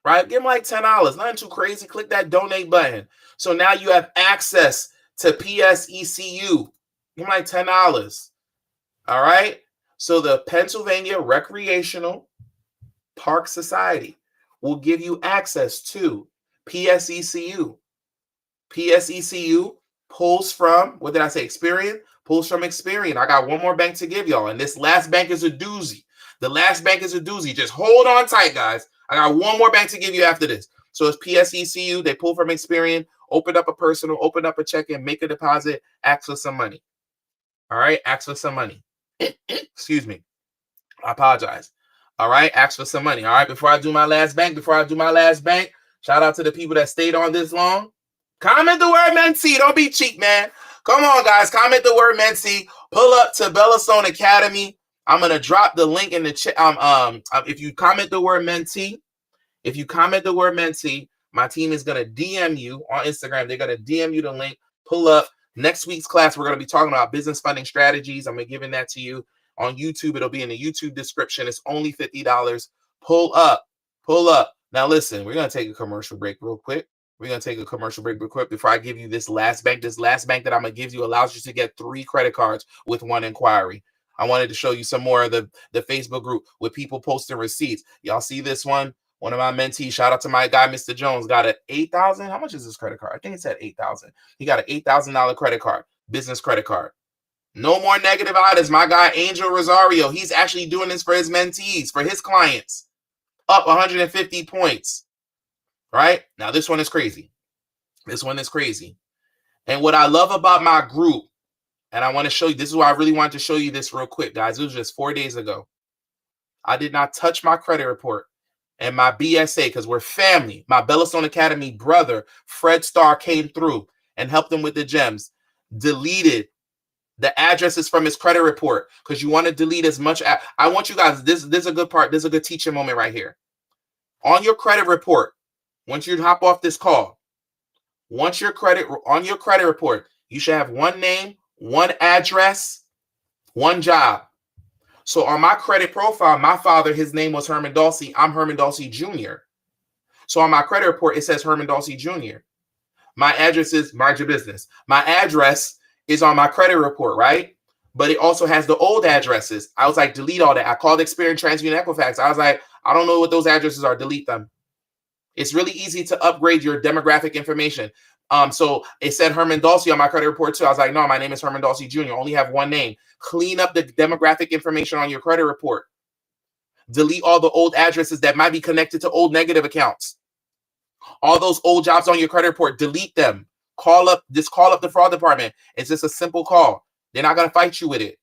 Right? Give them like $10. Nothing too crazy. Click that donate button. So now you have access to PSECU. Give them like $10. All right? So the Pennsylvania Recreational Park Society will give you access to PSECU. PSECU pulls from, what did I say, Experian? Pulls from Experian. I got one more bank to give y'all, and this last bank is a doozy. The last bank is a doozy. Just hold on tight, guys. I got one more bank to give you after this. So it's PSECU. They pull from Experian, open up a personal, open up a check-in, make a deposit, ask for some money. All right? Ask for some money. Excuse me. I apologize. All right? Ask for some money. All right? Before I do my last bank, shout out to the people that stayed on this long. Comment the word MENTEE. Don't be cheap, man. Come on, guys. Comment the word MENTEE. Pull up to Bellastone Academy. I'm going to drop the link in the chat. If you comment the word MENTEE, my team is going to DM you on Instagram. They're going to DM you the link. Pull up. Next week's class, we're going to be talking about business funding strategies. I'm giving that to you on YouTube. It'll be in the YouTube description. It's only $50. Pull up. Now, listen, we're going to take a commercial break real quick. Before I give you this last bank. This last bank that I'm going to give you allows you to get 3 credit cards with 1 inquiry. I wanted to show you some more of the Facebook group with people posting receipts. Y'all see this one? One of my mentees, shout out to my guy, Mr. Jones, got an $8,000. How much is this credit card? I think it said $8,000. He got an $8,000 credit card, business credit card. No more negative items. My guy, Angel Rosario, he's actually doing this for his mentees, for his clients. Up 150 points. Right? Now, this one is crazy. And what I love about my group, and I want to show you, this is why I really wanted to show you this real quick, guys. It was just 4 days ago. I did not touch my credit report and my BSA because we're family. My Bellastone Academy brother, Fred Starr, came through and helped him with the gems. Deleted the addresses from his credit report because you want to delete as much. I want you guys, this is a good part. This is a good teaching moment right here. On your credit report, once you hop off this call, on your credit report, you should have one name, one address, one job. So on my credit profile, my father, his name was Herman Dulcie. I'm Herman Dulcie Jr. So on my credit report, it says Herman Dulcie Jr. My address is, mind your business. My address is on my credit report, right? But it also has the old addresses. I was like, delete all that. I called Experian, TransUnion, Equifax. I was like, I don't know what those addresses are. Delete them. It's really easy to upgrade your demographic information. So it said Herman Dulcie on my credit report too. I was like, no, my name is Herman Dulcie Jr. Only have one name. Clean up the demographic information on your credit report. Delete all the old addresses that might be connected to old negative accounts. All those old jobs on your credit report, delete them. Call up the fraud department. It's just a simple call. They're not going to fight you with it.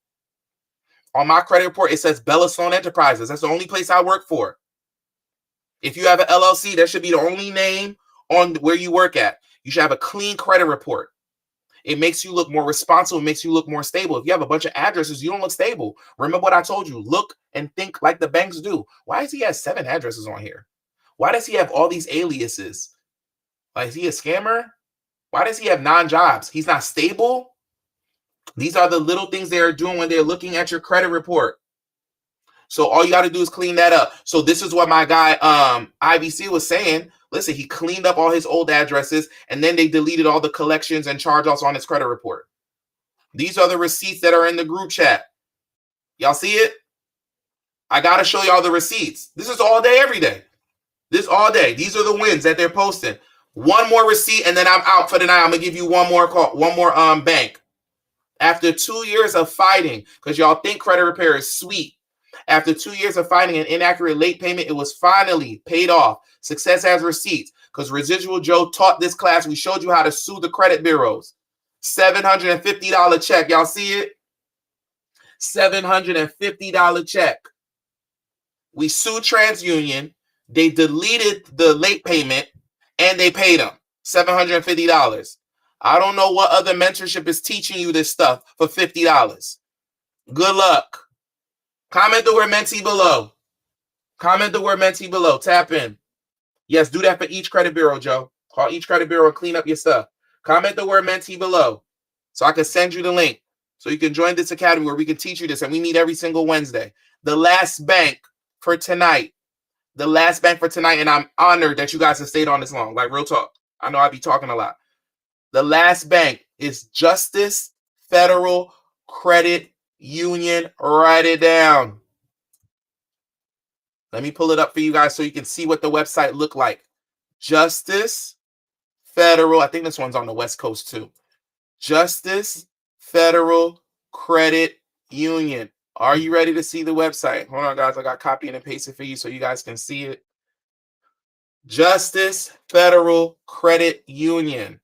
On my credit report, it says Bellastone Enterprises. That's the only place I work for. If you have an LLC, that should be the only name on where you work at. You should have a clean credit report. It makes you look more responsible. It makes you look more stable. If you have a bunch of addresses, you don't look stable. Remember what I told you. Look and think like the banks do. Why does he have 7 addresses on here? Why does he have all these aliases? Like, is he a scammer? Why does he have 9 jobs? He's not stable. These are the little things they are doing when they're looking at your credit report. So all you got to do is clean that up. So this is what my guy IBC was saying. Listen, he cleaned up all his old addresses, and then they deleted all the collections and charge-offs on his credit report. These are the receipts that are in the group chat. Y'all see it? I got to show y'all the receipts. This is all day, every day. This all day. These are the wins that they're posting. One more receipt, and then I'm out for the night. I'm going to give you one more call, one more bank. After 2 years of fighting, because y'all think credit repair is sweet. After 2 years of finding an inaccurate late payment, it was finally paid off. Success has receipts, because Residual Joe taught this class. We showed you how to sue the credit bureaus. $750 check. Y'all see it? $750 check. We sued TransUnion. They deleted the late payment and they paid them $750. I don't know what other mentorship is teaching you this stuff for $50. Good luck. Comment the word mentee below. Comment the word mentee below. Tap in. Yes, do that for each credit bureau, Joe. Call each credit bureau and clean up your stuff. Comment the word mentee below so I can send you the link so you can join this academy where we can teach you this, and we meet every single Wednesday. The last bank for tonight. The last bank for tonight, and I'm honored that you guys have stayed on this long. Like, real talk. I know I be talking a lot. The last bank is Justice Federal Credit Union. Write it down. Let me pull it up for you guys so you can see what the website looked like. Justice Federal. I think this one's on the West Coast too. Justice Federal Credit Union. Are you ready to see the website? Hold on, guys. I got copy and paste it for you so you guys can see it. Justice Federal Credit Union.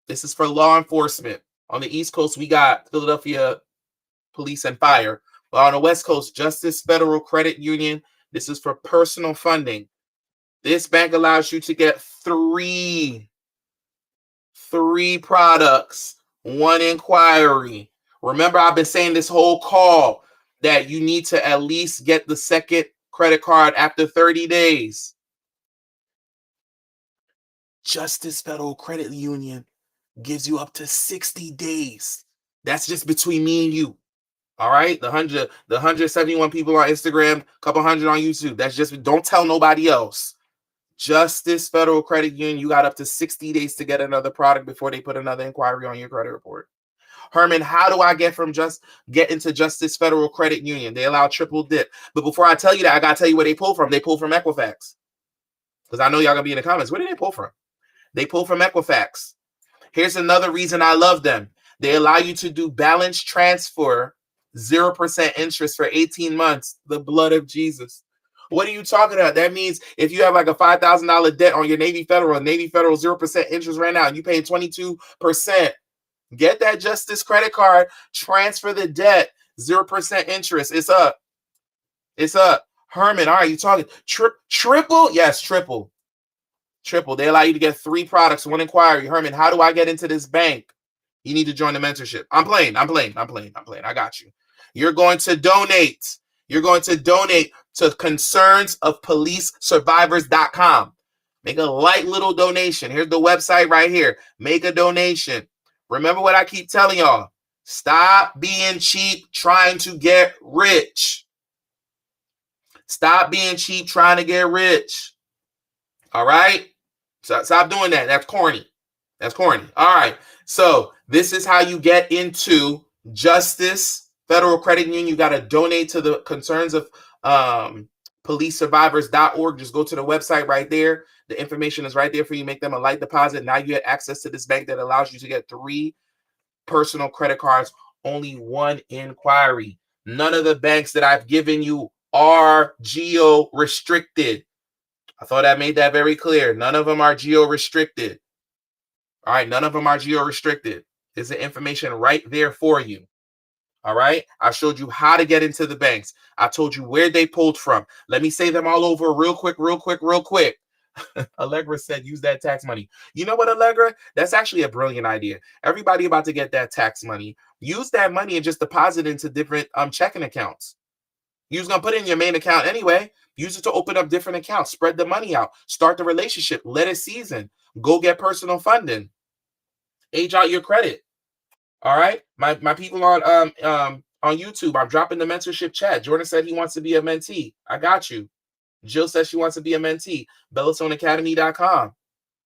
This is for law enforcement. On the East Coast, we got Philadelphia Police and Fire. But on the West Coast, Justice Federal Credit Union. This is for personal funding. This bank allows you to get three products, one inquiry. Remember, I've been saying this whole call that you need to at least get the second credit card after 30 days. Justice Federal Credit Union gives you up to 60 days. That's just between me and you. All right, the 171 people on Instagram, a couple hundred on YouTube. That's just, don't tell nobody else. Justice Federal Credit Union, you got up to 60 days to get another product before they put another inquiry on your credit report. Herman, how do I get into Justice Federal Credit Union? They allow triple dip. But before I tell you that, I got to tell you where they pull from. They pull from Equifax. Because I know y'all going to be in the comments. Where did they pull from? They pull from Equifax. Here's another reason I love them. They allow you to do balance transfer, 0% interest for 18 months. The blood of Jesus. What are you talking about? That means if you have like a $5,000 debt on your Navy Federal 0% interest right now, and you pay 22%, get that Justice credit card, transfer the debt, 0% interest. It's up. It's up. Herman, all right, you talking triple? Yes, triple. They allow you to get 3 products, 1 inquiry. Herman, how do I get into this bank? You need to join the mentorship. I'm playing. I got you. You're going to donate. To concernsofpolicesurvivors.com. Make a light little donation. Here's the website right here. Make a donation. Remember what I keep telling y'all. Stop being cheap trying to get rich. Stop being cheap trying to get rich. All right? Stop doing that. That's corny. All right. So this is how you get into Justice Federal Credit Union. You got to donate to the concerns of policesurvivors.org. Just go to the website right there. The information is right there for you. Make them a light deposit. Now you get access to this bank that allows you to get 3 personal credit cards, only 1 inquiry. None of the banks that I've given you are geo restricted. I thought I made that very clear. None of them are geo restricted. All right, none of them are geo restricted. There's the information right there for you. All right, I showed you how to get into the banks. I told you where they pulled from. Let me say them all over real quick. Allegra said, use that tax money. You know what, Allegra? That's actually a brilliant idea. Everybody about to get that tax money. Use that money and just deposit into different checking accounts. You was going to put it in your main account anyway. Use it to open up different accounts. Spread the money out. Start the relationship. Let it season. Go get personal funding. Age out your credit. All right, my people on YouTube, I'm dropping the mentorship chat. Jordan said he wants to be a mentee. I got you. Jill says she wants to be a mentee. BellastoneAcademy.com.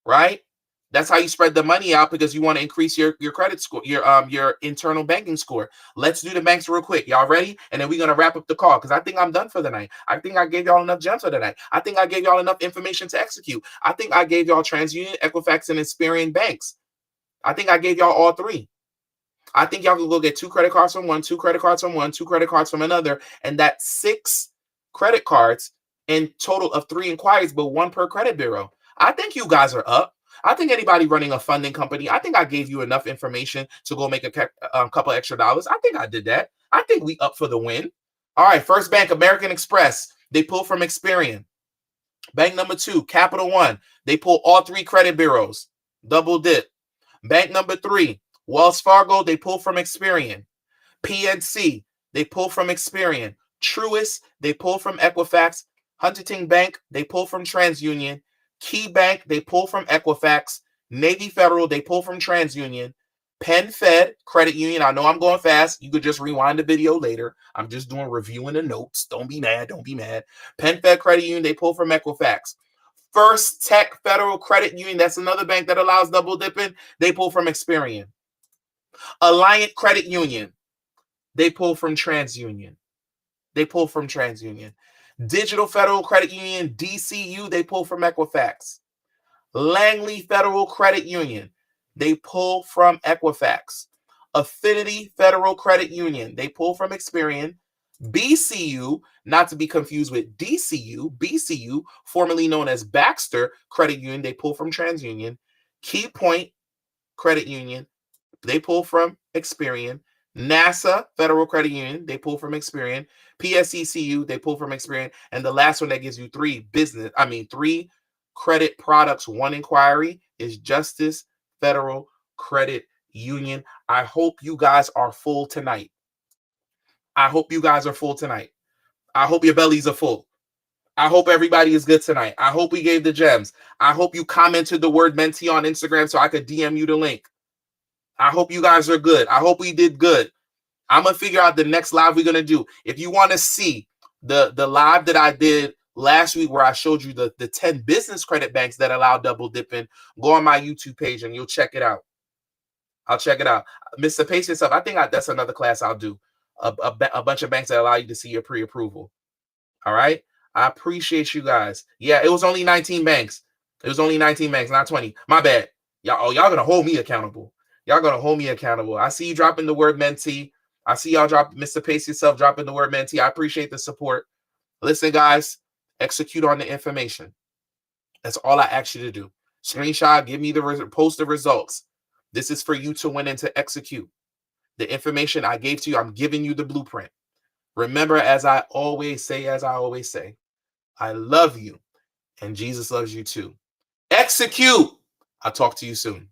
Right? That's how you spread the money out, because you want to increase your credit score, your internal banking score. Let's do the banks real quick. Y'all ready? And then we're gonna wrap up the call, because I think I'm done for the night. I think I gave y'all enough gems for the night. I think I gave y'all enough information to execute. I think I gave y'all TransUnion, Equifax, and Experian banks. I think I gave y'all all 3. I think y'all can go get 2 credit cards from one, 2 credit cards from one, 2 credit cards from another, and that's 6 credit cards in total of 3 inquiries, but 1 per credit bureau. I think you guys are up. I think anybody running a funding company, I think I gave you enough information to go make a couple extra dollars. I think I did that. I think we up for the win. All right, First Bank, American Express, they pull from Experian. Bank number 2, Capital One, they pull all 3 credit bureaus, double dip. Bank number 3, Wells Fargo, they pull from Experian. PNC, they pull from Experian. Truist, they pull from Equifax. Huntington Bank, they pull from TransUnion. Key Bank, they pull from Equifax. Navy Federal, they pull from TransUnion. PenFed Credit Union, I know I'm going fast. You could just rewind the video later. I'm just doing reviewing the notes. Don't be mad. Don't be mad. PenFed Credit Union, they pull from Equifax. First Tech Federal Credit Union, that's another bank that allows double dipping. They pull from Experian. Alliant Credit Union, they pull from TransUnion. They pull from TransUnion. Digital Federal Credit Union, DCU, they pull from Equifax. Langley Federal Credit Union, they pull from Equifax. Affinity Federal Credit Union, they pull from Experian. BCU, not to be confused with DCU, BCU, formerly known as Baxter Credit Union, they pull from TransUnion. Key Point Credit Union, they pull from Experian. NASA Federal Credit Union, they pull from Experian. PSECU, they pull from Experian. And the last one that gives you 3 credit products, 1 inquiry is Justice Federal Credit Union. I hope you guys are full tonight. I hope you guys are full tonight. I hope your bellies are full. I hope everybody is good tonight. I hope we gave the gems. I hope you commented the word mentee on Instagram so I could DM you the link. I hope you guys are good. I hope we did good. I'm going to figure out the next live we're going to do. If you want to see the live that I did last week where I showed you the 10 business credit banks that allow double dipping, go on my YouTube page and you'll check it out. I'll check it out. Mr. Pace Yourself, I think that's another class I'll do. A bunch of banks that allow you to see your pre-approval. All right? I appreciate you guys. Yeah, it was only 19 banks. It was only 19 banks, not 20. My bad. Y'all going to hold me accountable. Y'all going to hold me accountable. I see you dropping the word mentee. I see y'all Mr. Pace Yourself dropping the word mentee. I appreciate the support. Listen, guys, execute on the information. That's all I ask you to do. Screenshot, give me post the results. This is for you to win and to execute. The information I gave to you, I'm giving you the blueprint. Remember, as I always say, I love you and Jesus loves you too. Execute. I'll talk to you soon.